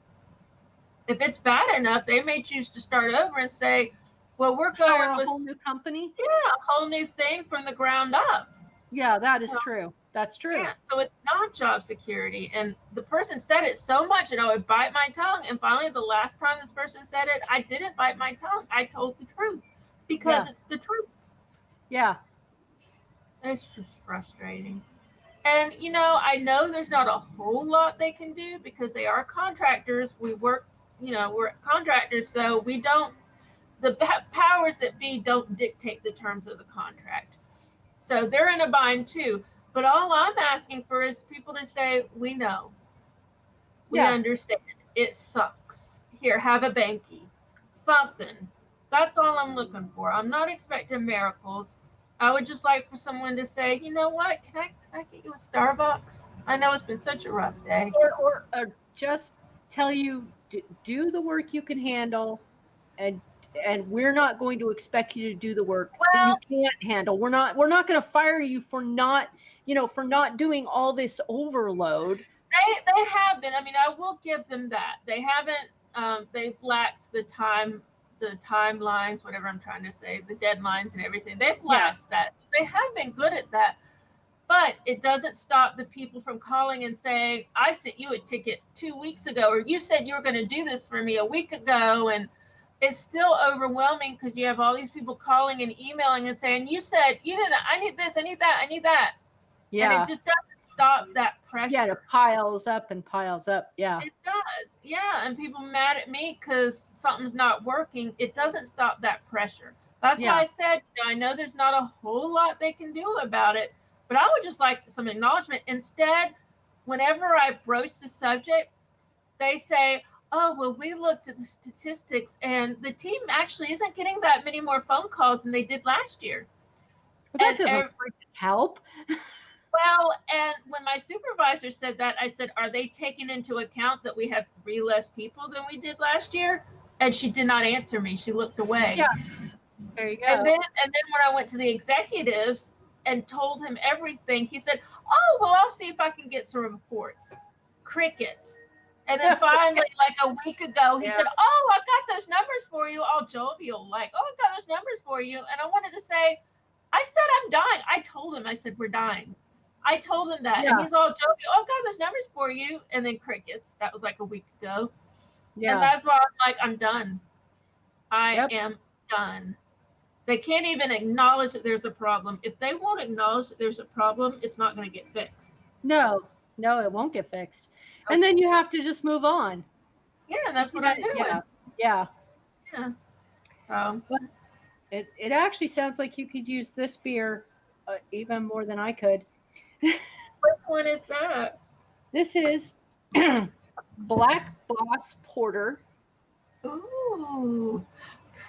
If it's bad enough, they may choose to start over and say, Well, we're hire going a with whole new company. a whole new thing from the ground up. Yeah, that is true. That's true. Yeah, so it's not job security. And the person said it so much, and I would bite my tongue. And finally, the last time this person said it, I didn't bite my tongue. I told the truth because it's the truth. Yeah. It's just frustrating. And, I know there's not a whole lot they can do because they are contractors. We work, we're contractors, so we don't, the powers that be don't dictate the terms of the contract. So they're in a bind too. But all I'm asking for is people to say, we know. We understand. It sucks. Here, have a banky. Something. That's all I'm looking for. I'm not expecting miracles. I would just like for someone to say, you know what? Can I get you a Starbucks? I know it's been such a rough day. Or just tell you, do the work you can handle, and we're not going to expect you to do the work that you can't handle. We're not going to fire you for not doing all this overload. They have been. I mean, I will give them that. They haven't. They've laxed the timelines, whatever I'm trying to say, the deadlines and everything. They've laxed that. They have been good at that. But it doesn't stop the people from calling and saying, I sent you a ticket 2 weeks ago, or you said you were going to do this for me a week ago. And it's still overwhelming because you have all these people calling and emailing and saying, you said you didn't, I need this, I need that, I need that. Yeah. And it just doesn't stop that pressure. Yeah, it piles up and piles up. Yeah. It does. Yeah. And people mad at me because something's not working. It doesn't stop that pressure. That's why I said, I know there's not a whole lot they can do about it, but I would just like some acknowledgement. Instead, whenever I broach the subject, they say, oh, well, we looked at the statistics and the team actually isn't getting that many more phone calls than they did last year. Well, that doesn't help. Well, and when my supervisor said that, I said, are they taking into account that we have 3 less people than we did last year? And she did not answer me. She looked away. Yeah. There you go. And then when I went to the executives and told him everything, he said, oh, well, I'll see if I can get some reports. Crickets. And then finally, like a week ago, he said, oh, I've got those numbers for you. All jovial, like, oh, I've got those numbers for you. And I wanted to say, I said I'm dying. I told him, I said, we're dying. I told him that. And he's all jovial, oh, I've got those numbers for you. And then crickets. That was like a week ago. Yeah. And that's why I'm like, I'm done. I am done. They can't even acknowledge that there's a problem. If they won't acknowledge that there's a problem, it's not going to get fixed. No, it won't get fixed. Okay. And then you have to just move on. Yeah, and that's what I'm doing. Yeah. So it actually sounds like you could use this beer even more than I could. Which one is that? This is Black Boss Porter. Ooh,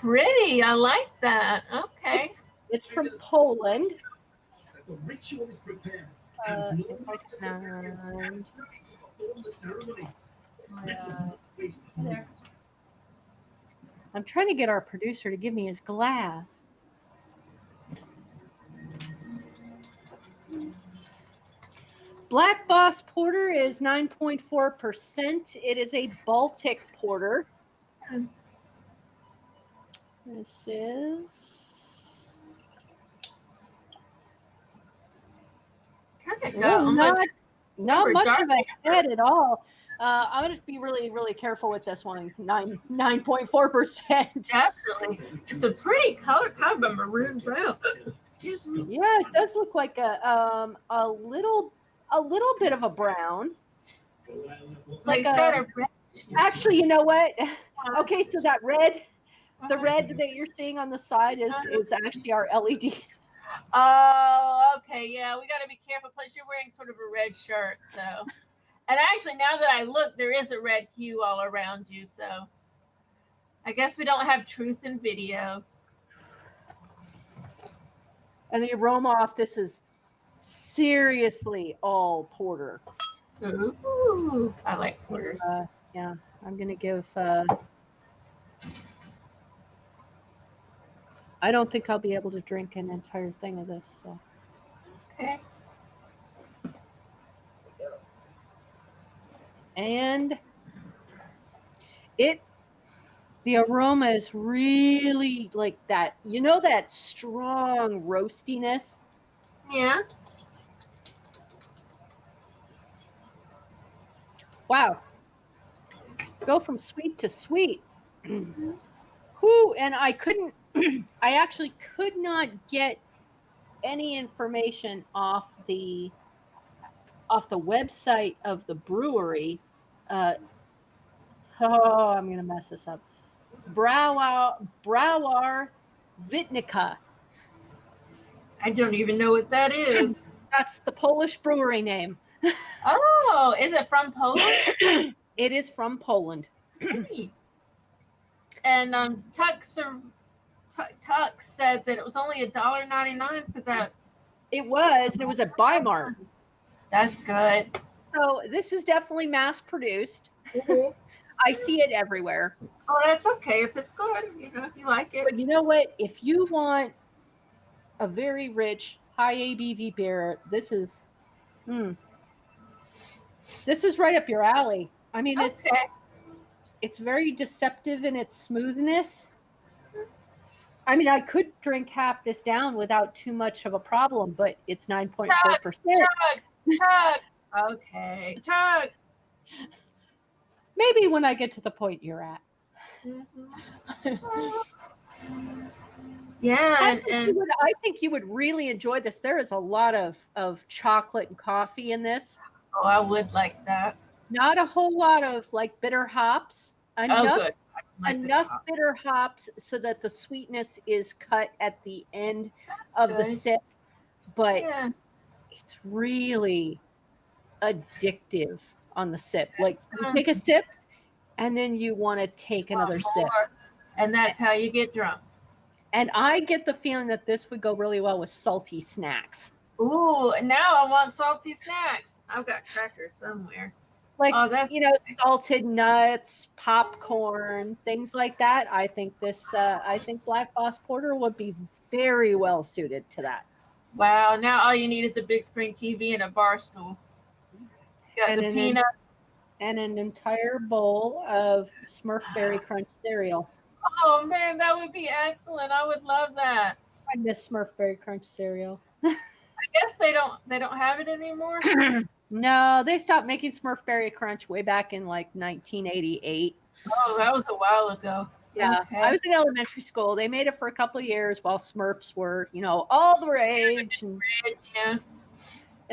pretty. I like that. Okay. It's from Poland. The ritual is prepared. I'm trying to get our producer to give me his glass. Black Boss Porter is 9.4%. It is a Baltic porter. This is not much of a head at all. I'm going to be really, really careful with this one. 9.4%. Definitely. It's a pretty color, kind of a maroon brown. Excuse me. Yeah, it does look like a little bit of a brown. Like a red. Actually, you know what? Okay, so that red, the red that you're seeing on the side is actually our LEDs. Oh, okay. Yeah, we got to be careful. Plus, you're wearing sort of a red shirt, so. And actually, now that I look, there is a red hue all around you, so. I guess we don't have truth in video. And the aroma off this is seriously all porter. Ooh, I like porters. Yeah, I'm going to give. I don't think I'll be able to drink an entire thing of this. So. Okay. And it The aroma is really like that. You know that strong roastiness? Yeah. Wow. Go from sweet to sweet. Whew, and I couldn't I actually could not get any information off the website of the brewery. Oh, I'm gonna mess this up. Brauer Witnica. I don't even know what that is. That's the Polish brewery name. Oh, is it from Poland? It is from Poland. Sweet. And Tux said that it was only $1.99 for that. It was at Weimar. That's good. So this is definitely mass produced. Mm-hmm. I see it everywhere. Oh, that's okay if it's good. You know, if you like it. But you know what? If you want a very rich, high ABV beer, this is right up your alley. I mean, it's very deceptive in its smoothness. I mean, I could drink half this down without too much of a problem, but it's 9.4%. Chug. Okay. Chug. Maybe when I get to the point you're at. Mm-hmm. Yeah, I think you would really enjoy this. There is a lot of chocolate and coffee in this. Oh, I would like that. Not a whole lot of like bitter hops. Good. Enough bitter hops so that the sweetness is cut at the end of the sip, but it's really addictive on the sip. Like you take a sip and then you want to take another sip. And that's how you get drunk. And I get the feeling that this would go really well with salty snacks. Ooh, now I want salty snacks. I've got crackers somewhere. Like, salted nuts, popcorn, things like that. I think Black Boss Porter would be very well suited to that. Wow. Now all you need is a big screen TV and a bar stool. Got the peanuts. And an entire bowl of Smurf Berry Crunch cereal. Oh, man, that would be excellent. I would love that. I miss Smurf Berry Crunch cereal. I guess they don't have it anymore. No, they stopped making Smurf Berry Crunch way back in like 1988. Oh, that was a while ago. Yeah, okay. I was in elementary school. They made it for a couple of years while Smurfs were, all the rage. And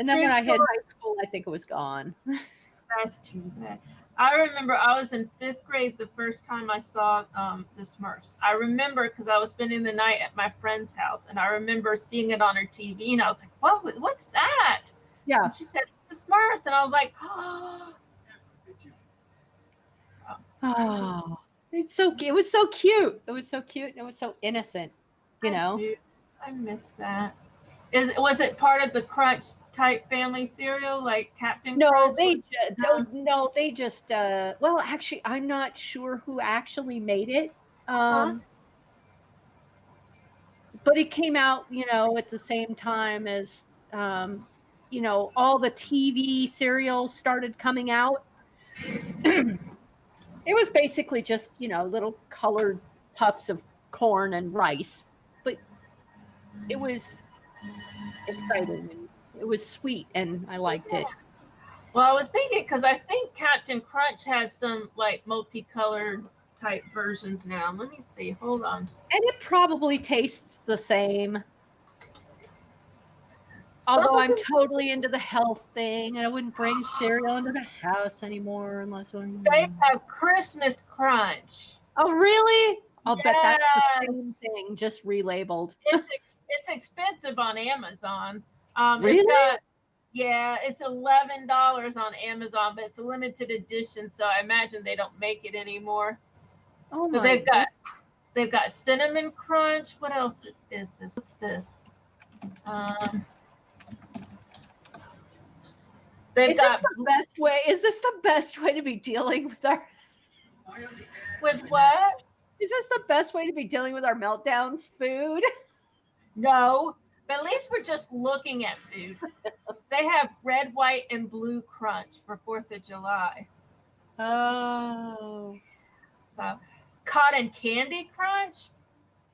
then when I hit high school, I think it was gone. That's too bad. I remember I was in 5th grade the first time I saw the Smurfs. I remember because I was spending the night at my friend's house, and I remember seeing it on her TV, and I was like, what's that? Yeah. And she said, it's the Smurfs. And I was like, oh. It was so cute. It was so cute. It was so innocent, I missed that. Was it part of the Crunch type family cereal like Captain Crunch? They just well, actually I'm not sure who actually made it. But it came out, at the same time as all the TV cereals started coming out. It was basically just, little colored puffs of corn and rice, but it was exciting and it was sweet and I liked it. Well, I was thinking because I think Captain Crunch has some like multicolored type versions now. Let me see. Hold on. And it probably tastes the same. Although I'm totally into the health thing and I wouldn't bring cereal into the house anymore unless they have Christmas Crunch. Oh, really? I'll bet that's the same thing, just relabeled. It's expensive on Amazon. Really? It's $11 on Amazon, but it's a limited edition, so I imagine they don't make it anymore. Oh my! But they've got Cinnamon Crunch. What else is this? What's this? Is this the best way to be dealing with our? With what? Is this the best way to be dealing with our meltdowns? Food? No, but at least we're just looking at food. They have red, white, and blue crunch for 4th of July. Oh. So, Cotton Candy Crunch.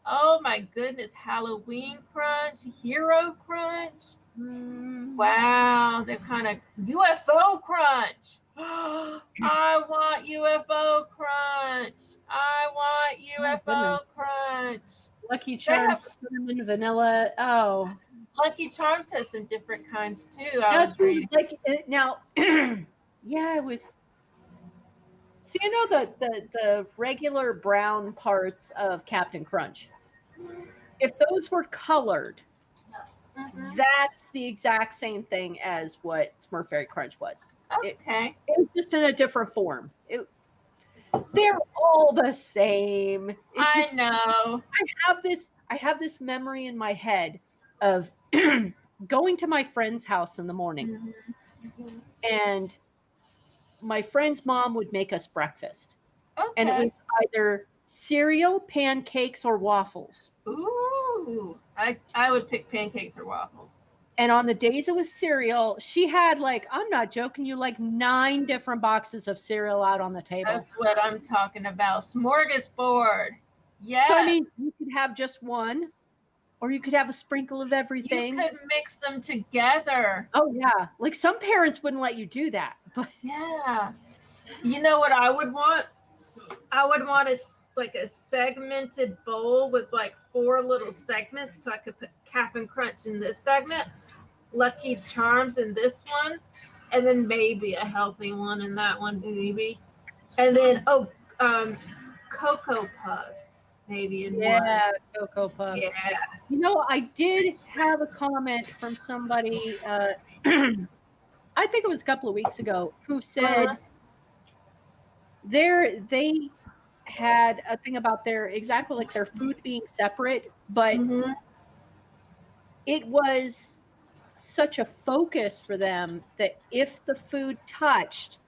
Oh my goodness. Halloween Crunch. Hero Crunch. Wow. They're kind of UFO Crunch. I want UFO Crunch. I want UFO Crunch. Lucky Charms, cinnamon, vanilla. Oh, Lucky Charms has some different kinds too. Now, yeah, it was. So you know the regular brown parts of Captain Crunch. If those were colored, that's the exact same thing as what Smurf Fairy Crunch was. Okay. It was just in a different form. They're all the same. I know. I have this memory in my head of going to my friend's house in the morning, and my friend's mom would make us breakfast. Okay. And it was either cereal, pancakes, or waffles. Ooh, I would pick pancakes or waffles. And on the days it was cereal, she had I'm not joking you, 9 different boxes of cereal out on the table. That's what I'm talking about. Smorgasbord. Yes. So I mean, you could have just one, or you could have a sprinkle of everything. You could mix them together. Oh yeah, some parents wouldn't let you do that. But yeah, you know what I would want? I would want a segmented bowl with 4 little segments, so I could put Cap'n Crunch in this segment, Lucky Charms in this one, and then maybe a healthy one in that one, maybe, and then Cocoa Puffs maybe in one. Yeah, Cocoa Puffs. Yeah. You know, I did have a comment from somebody. I think it was a couple of weeks ago, who said they had a thing about their food being separate, but it was such a focus for them that if the food touched,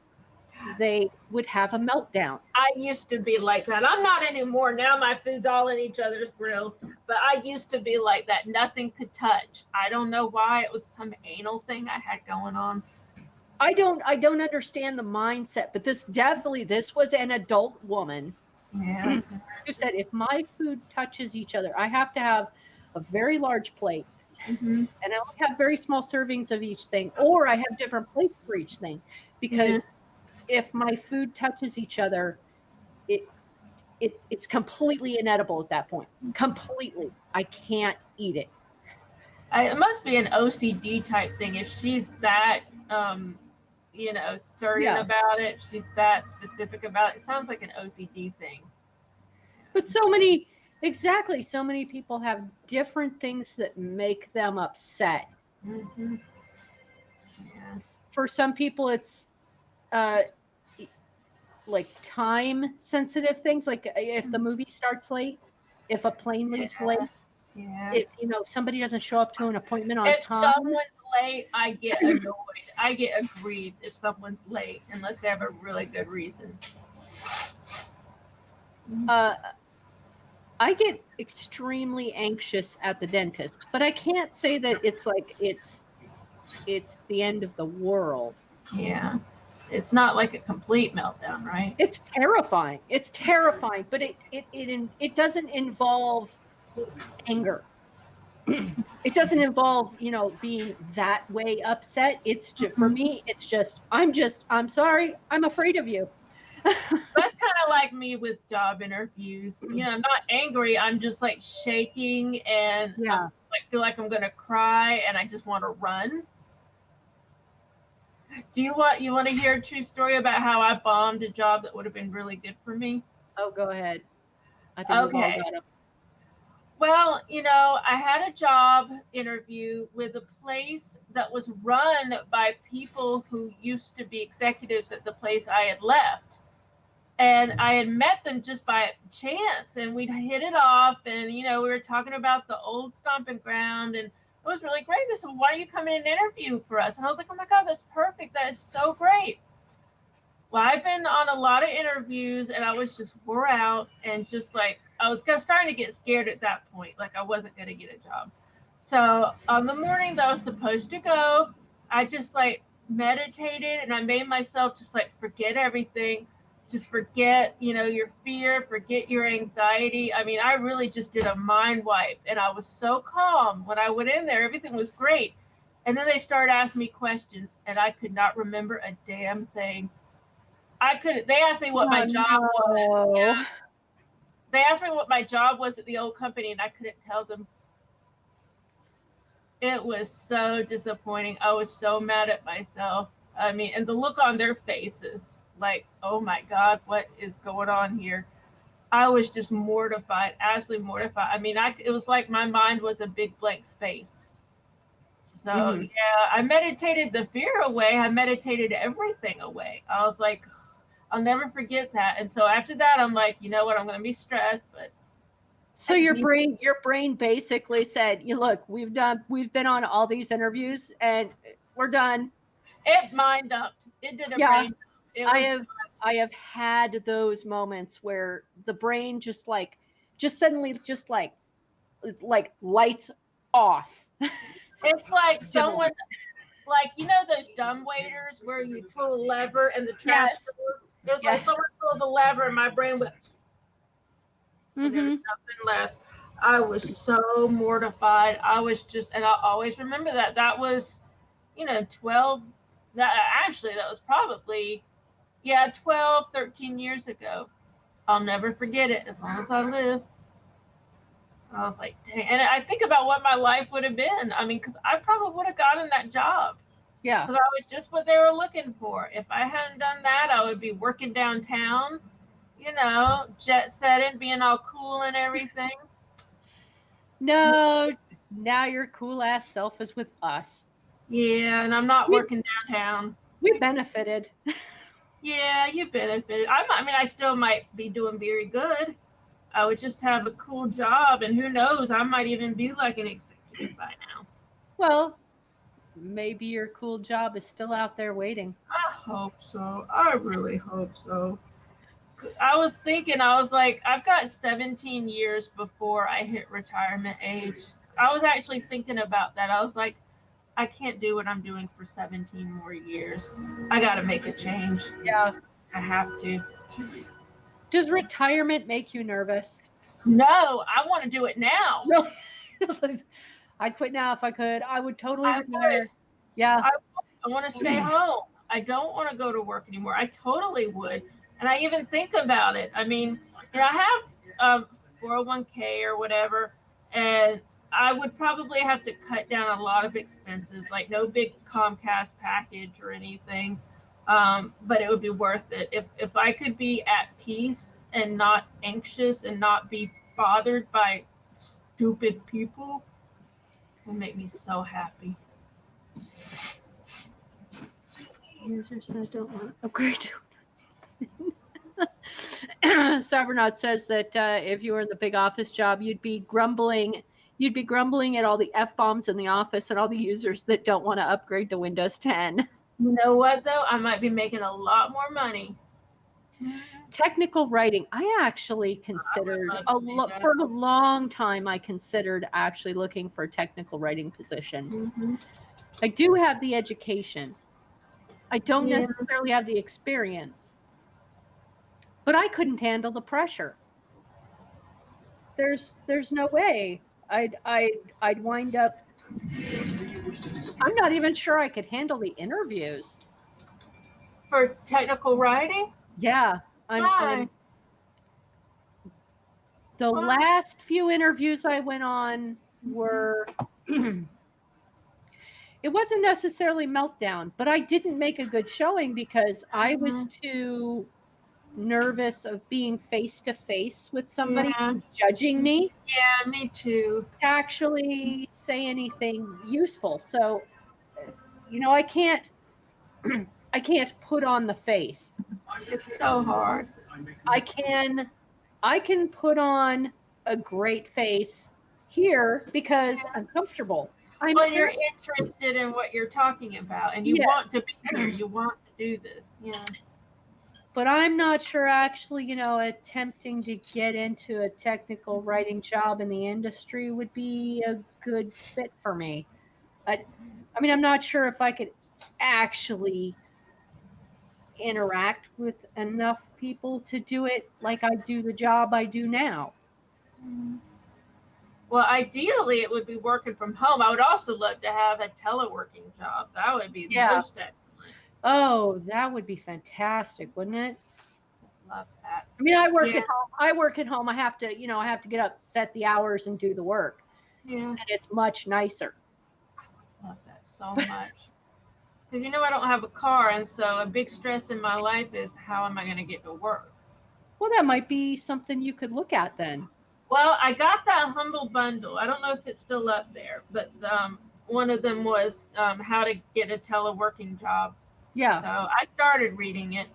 they would have a meltdown. I used to be like that. I'm not anymore. Now my food's all in each other's grill. But I used to be like that. Nothing could touch. I don't know why. It was some anal thing I had going on. I don't understand the mindset, but this was an adult woman. Yeah. Who said, if my food touches each other, I have to have a very large plate. And I only have very small servings of each thing, or I have different plates for each thing, because if my food touches each other, it's completely inedible at that point. Completely. I can't eat it. It must be an OCD type thing. If she's that, certain about it, she's that specific about it. It sounds like an OCD thing. But so many people have different things that make them upset. Yeah. For some people, it's time sensitive things, like if the movie starts late, if a plane leaves late, if somebody doesn't show up to an appointment on time. If someone's late, I get annoyed. I get aggrieved if someone's late, unless they have a really good reason. I get extremely anxious at the dentist, but I can't say that it's the end of the world. Yeah. It's not like a complete meltdown, right? It's terrifying. But it doesn't involve anger. It doesn't involve, being that way upset. It's just, for me, it's just, I'm sorry. I'm afraid of you. That's kind of like me with job interviews. I'm not angry. I'm just shaking and I feel like I'm going to cry and I just want to run. Do you want to hear a true story about how I bombed a job that would have been really good for me? Oh, go ahead. I think we've all got them. Well, I had a job interview with a place that was run by people who used to be executives at the place I had left. And I had met them just by chance, and we'd hit it off, and, we were talking about the old stomping ground, and it was really great. They said, why don't you come in and interview for us? And I was like, oh my God, that's perfect. That is so great. Well, I've been on a lot of interviews and I was just wore out and just I was starting to get scared at that point. I wasn't going to get a job. So on the morning that I was supposed to go, I just meditated and I made myself just forget everything. just forget, your fear, forget your anxiety. I mean, I really just did a mind wipe, and I was so calm when I went in there. Everything was great. And then they started asking me questions, and I could not remember a damn thing. They asked me what my job was. Yeah. They asked me what my job was at the old company, and I couldn't tell them. It was so disappointing. I was so mad at myself. I mean, and the look on their faces, like, oh my God, what is going on here? I was just mortified, absolutely mortified. I mean, it was like my mind was a big blank space. So yeah, I meditated the fear away. I meditated everything away. I was like, I'll never forget that. And so after that, I'm like, you know what? I'm going to be stressed, but. So your brain basically said, look, we've been on all these interviews and we're done. It mind upped. It did a brain up. I have had those moments where the brain just suddenly lights off. It's like someone, like, those dumb waiters where you pull a lever and the trash goes. It was like someone pulled the lever and my brain went. There was nothing left. I was so mortified. I was just, and I always remember that. That was, 12. That was probably, 12, 13 years ago. I'll never forget it as long as I live. I was like, dang. And I think about what my life would have been. I mean, because I probably would have gotten that job. Yeah. Because I was just what they were looking for. If I hadn't done that, I would be working downtown, jet setting, being all cool and everything. No, now your cool ass self is with us. Yeah, and I'm not working downtown. We benefited. Yeah, you benefited. I still might be doing very good. I would just have a cool job, and who knows, I might even be like an executive by now. Well, maybe your cool job is still out there waiting. I hope so. I really hope so. I was thinking, I was like, I've got 17 years before I hit retirement age. I was actually thinking about that. I was like, I can't do what I'm doing for 17 more years. I got to make a change. Yeah. I have to. Does retirement make you nervous? No, I want to do it now. No. I'd quit now if I could. I would totally retire. Would. Yeah. I want to stay home. I don't want to go to work anymore. I totally would. And I even think about it. I mean, I have 401k or whatever, and I would probably have to cut down a lot of expenses, like no big Comcast package or anything. But it would be worth it. If I could be at peace and not anxious and not be bothered by stupid people, it would make me so happy. User said don't want to upgrade to Cybernaut says that if you were in the big office job, you'd be grumbling at all the F-bombs in the office and all the users that don't want to upgrade to Windows 10. You know what, though? I might be making a lot more money. Technical writing. I actually considered for a long time. I considered actually looking for a technical writing position. Mm-hmm. I do have the education. I don't necessarily have the experience, but I couldn't handle the pressure. There's no way I'd wind up. I'm not even sure I could handle the interviews. For technical writing? Yeah. The last few interviews I went on were, it wasn't necessarily meltdown, but I didn't make a good showing because I was too nervous of being face to face with somebody judging me. Yeah, me too. To actually say anything useful. So, I can't put on the face. It's so hard. I can put on a great face here because I'm comfortable. But you're interested in what you're talking about, and you want to be here. You want to do this. Yeah. But I'm not sure actually, attempting to get into a technical writing job in the industry would be a good fit for me. I'm not sure if I could actually interact with enough people to do it like I do the job I do now. Well, ideally, it would be working from home. I would also love to have a teleworking job. That would be most excellent. Oh, that would be fantastic, wouldn't it? Love that. I mean, I work at home. I work at home. I have to get up, set the hours, and do the work. Yeah. And it's much nicer. Love that so much. Because I don't have a car, and so a big stress in my life is how am I going to get to work? Well, that might be something you could look at then. Well, I got that Humble Bundle. I don't know if it's still up there, but one of them was how to get a teleworking job. Yeah. So I started reading it.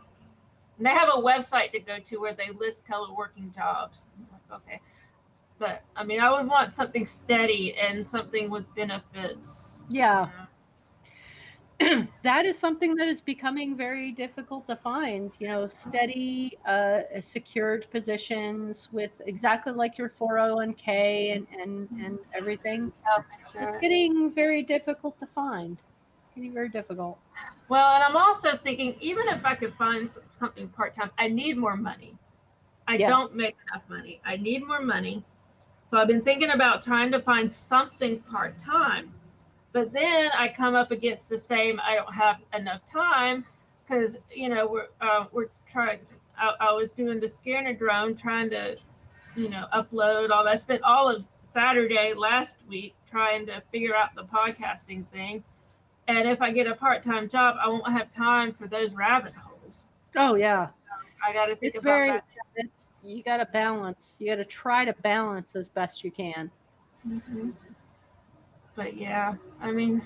And they have a website to go to where they list teleworking jobs. Okay. But, I mean, I would want something steady and something with benefits. Yeah. That is something that is becoming very difficult to find, steady, secured positions with exactly like your 401k and everything. It's getting very difficult to find. It's getting very difficult. Well, and I'm also thinking, even if I could find something part-time, I need more money. I don't make enough money. I need more money. So I've been thinking about trying to find something part-time. But then I come up against the same, I don't have enough time because, we're trying, I was doing the scanner drone, trying to, upload all that. I spent all of Saturday last week trying to figure out the podcasting thing. And if I get a part-time job, I won't have time for those rabbit holes. Oh, yeah. I got to think about that. You got to balance. You got to try to balance as best you can. Mm-hmm. But yeah, I mean,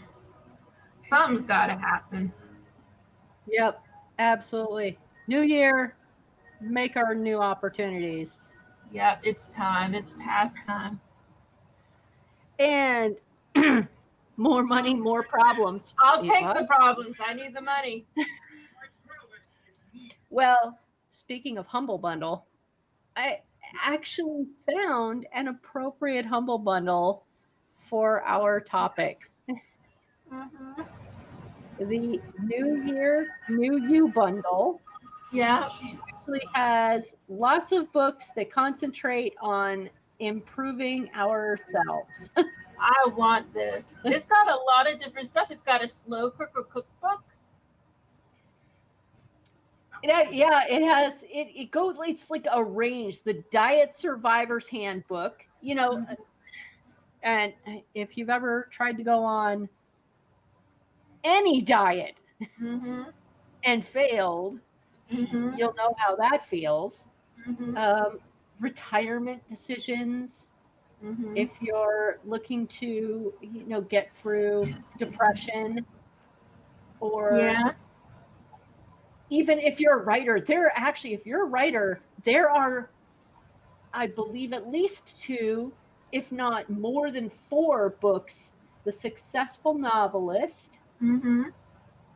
something's got to happen. Yep, absolutely. New year, make our new opportunities. Yep, it's time. It's past time. And more money, more problems. I'll take the problems. I need the money. Well, speaking of Humble Bundle, I actually found an appropriate Humble Bundle for our topic. Mm-hmm. The New Year, New You bundle. Yeah. Actually has lots of books that concentrate on improving ourselves. I want this. It's got a lot of different stuff. It's got a slow cooker cookbook. It has it goes. It's like a range. The Diet Survivor's Handbook. And if you've ever tried to go on any diet and failed, you'll know how that feels. Retirement decisions. If you're looking to, get through depression, or even if you're a writer, if you're a writer, there are, I believe, at least 2, if not more than 4 books. The Successful Novelist, The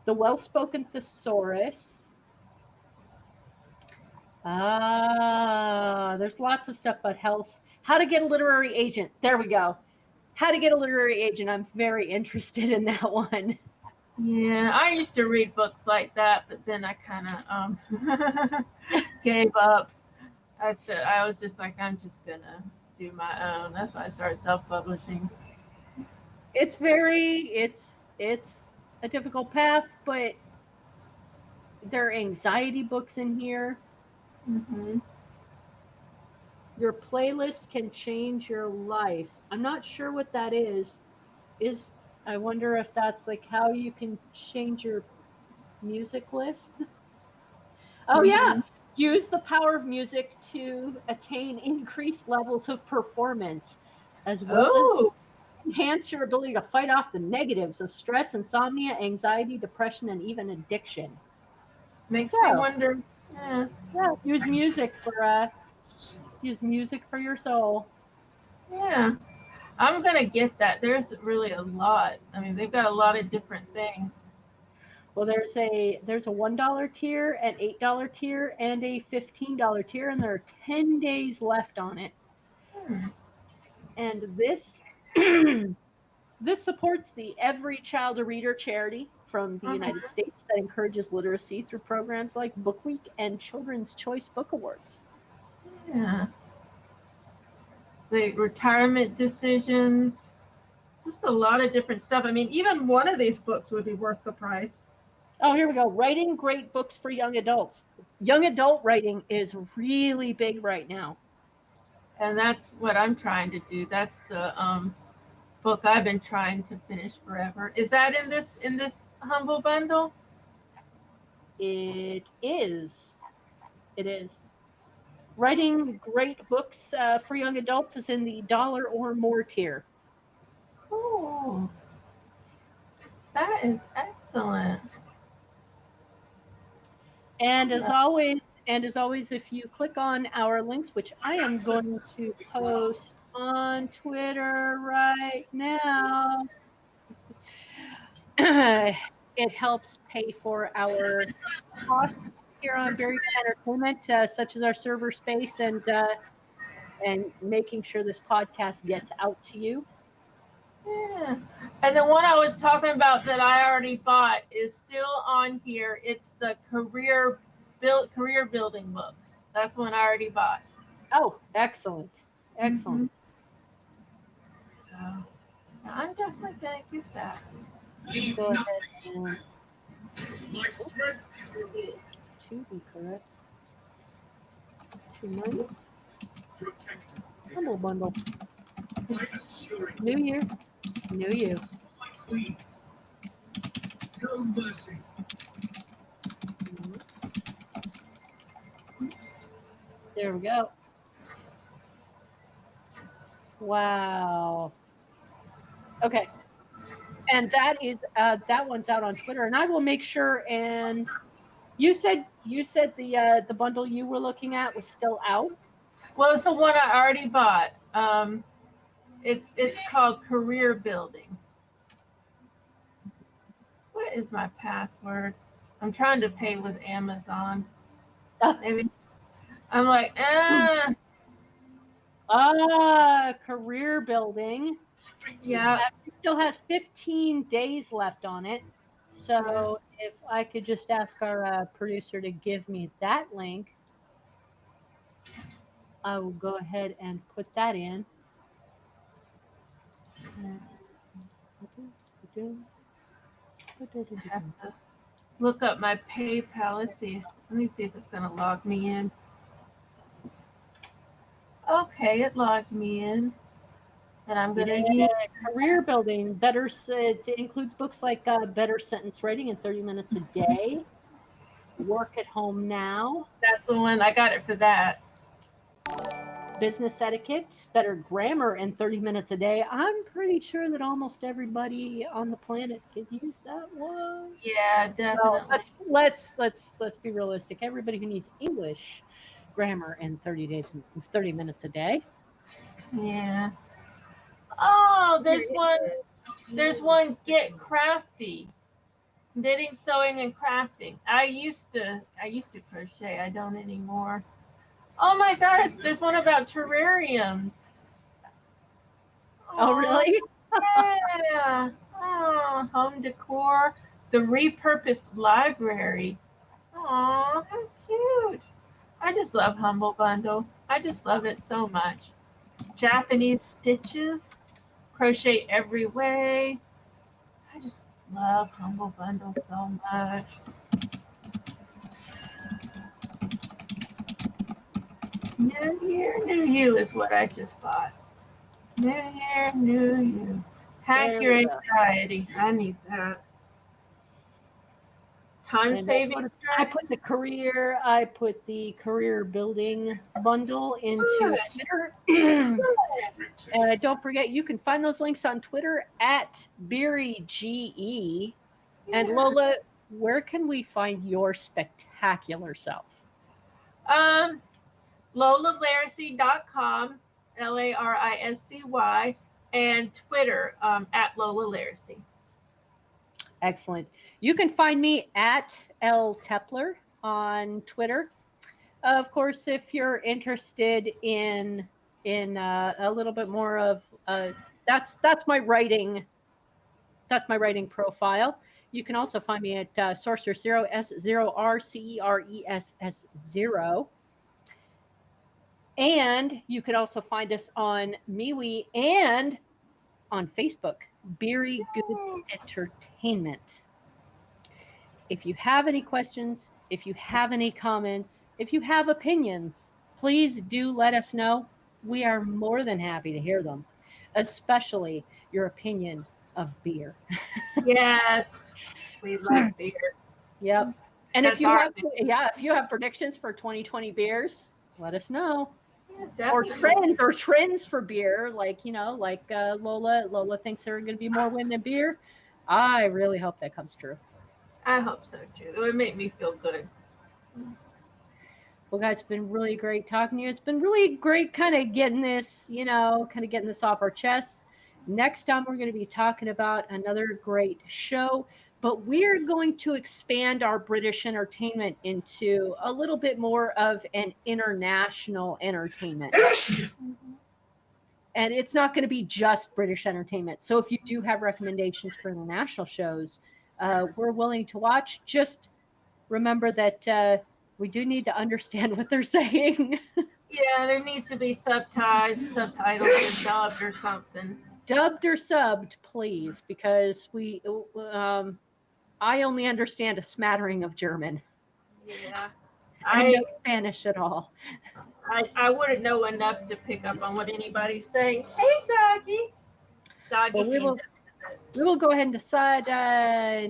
Well-Spoken Thesaurus. There's lots of stuff about health. How to Get a Literary Agent. There we go. How to Get a Literary Agent. I'm very interested in that one. Yeah, I used to read books like that, but then I kind of gave up. I was just like, I'm just gonna do my own. That's why I started self-publishing. It's a difficult path, but there are anxiety books in here. Your playlist can change your life. I'm not sure what that is. I wonder if that's like how you can change your music list. Oh yeah. Use the power of music to attain increased levels of performance, as well as enhance your ability to fight off the negatives of stress, insomnia, anxiety, depression, and even addiction. Makes me wonder. Yeah. Use music for your soul. Yeah. I'm going to get that. There's really a lot. I mean, they've got a lot of different things. Well, there's a $1 tier, an $8 tier, and a $15 tier, and there are 10 days left on it. And this this supports the Every Child a Reader charity from the United States that encourages literacy through programs like Book Week and Children's Choice Book Awards. Yeah. The retirement decisions, just a lot of different stuff. I mean, even one of these books would be worth the price. Oh, here we go. Writing great books for young adults. Young adult writing is really big right now. And that's what I'm trying to do. That's the book I've been trying to finish forever. Is that in this humble bundle? It is. It is. Writing great books for young adults is in the $1 or more tier. Cool. That is excellent. And as always, if you click on our links, which I am going to post on Twitter right now, it helps pay for our costs here on Beery Good Entertainment, such as our server space and making sure this podcast gets out to you. Yeah. And the one I was talking about that I already bought is still on here. It's the career building books. That's one I already bought. Oh, excellent. Excellent. So I'm definitely gonna get that. Go ahead and My strength is your Lord. to be correct. To my Protect humble bundle. my assuring New year, new you. my queen. No mercy. There we go. Wow. Okay. And that one's out on Twitter, and I will make sure. And you said the bundle you were looking at was still out. Well, it's the one I already bought. It's called Career Building. What is my password? I'm trying to pay with Amazon. Maybe I'm like, Career building. yeah. It still has 15 days left on it. So if I could just ask our producer to give me that link, I will go ahead and put that in. I have to look up my PayPal. Let me see if it's gonna log me in. Okay, it logged me in. And I'm gonna use Career building. It includes books like Better Sentence Writing in 30 Minutes a Day, Work at Home Now. That's the one I got it for that. Business Etiquette, Better Grammar in 30 Minutes a Day. I'm pretty sure that almost everybody on the planet could use that one. Yeah, definitely. Let's be realistic. Everybody who needs English grammar in 30 minutes a day. Yeah. Oh, there's one Get Crafty. Knitting, sewing, and crafting. I used to crochet. I don't anymore. Oh my God, there's one about terrariums. Oh, really? Yeah. Oh, home decor. The repurposed library. Oh, how cute. I just love Humble Bundle. I just love it so much. Japanese stitches. Crochet every way. I just love Humble Bundle so much. New Year, New You is what I just bought. New Year, New You. Hack your anxiety. I need that. Time saving I put the career building bundle into Twitter. Don't forget, you can find those links on Twitter at BeeryGE. And Lola, where can we find your spectacular self? LolaLaracy.com, LARISCY, and Twitter at Lola Laracy. Excellent. You can find me at L Tepler on Twitter. Of course, if you're interested in a little bit more of that's my writing. That's my writing profile. You can also find me at Sorcerer Zero, SZeroRCERESS0. And you could also find us on MeWe and on Facebook, Beery Good Entertainment. If you have any questions, if you have any comments, if you have opinions, please do let us know. We are more than happy to hear them, especially your opinion of beer. Yes, we like beer. Yep. And That's if you our have, if you have predictions for 2020 beers, let us know. Yeah, Or definitely. trends for beer, like Lola thinks there are going to be more women in beer. I really hope that comes true. I hope so too. It would make me feel good. Well, guys, it's been really great talking to you. It's been really great kind of getting this off our chests. Next time, we're going to be talking about another great show, but we're going to expand our British entertainment into a little bit more of an international entertainment. And it's not going to be just British entertainment. So if you do have recommendations for international shows, we're willing to watch. Just remember that we do need to understand what they're saying. Yeah, there needs to be subtitles or dubbed or something. Dubbed or subbed, please, because I only understand a smattering of German. Yeah. I know Spanish at all. I wouldn't know enough to pick up on what anybody's saying. Hey, Doggy. Doggy. Well, we will go ahead and decide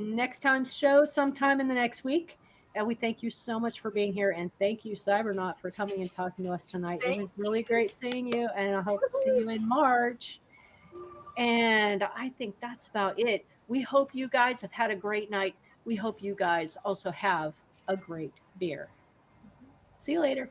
next time's show sometime in the next week. And we thank you so much for being here. And thank you, Cybernaut, for coming and talking to us tonight. It was really great seeing you. And I hope to see you in March. And I think that's about it. We hope you guys have had a great night. We hope you guys also have a great beer. See you later.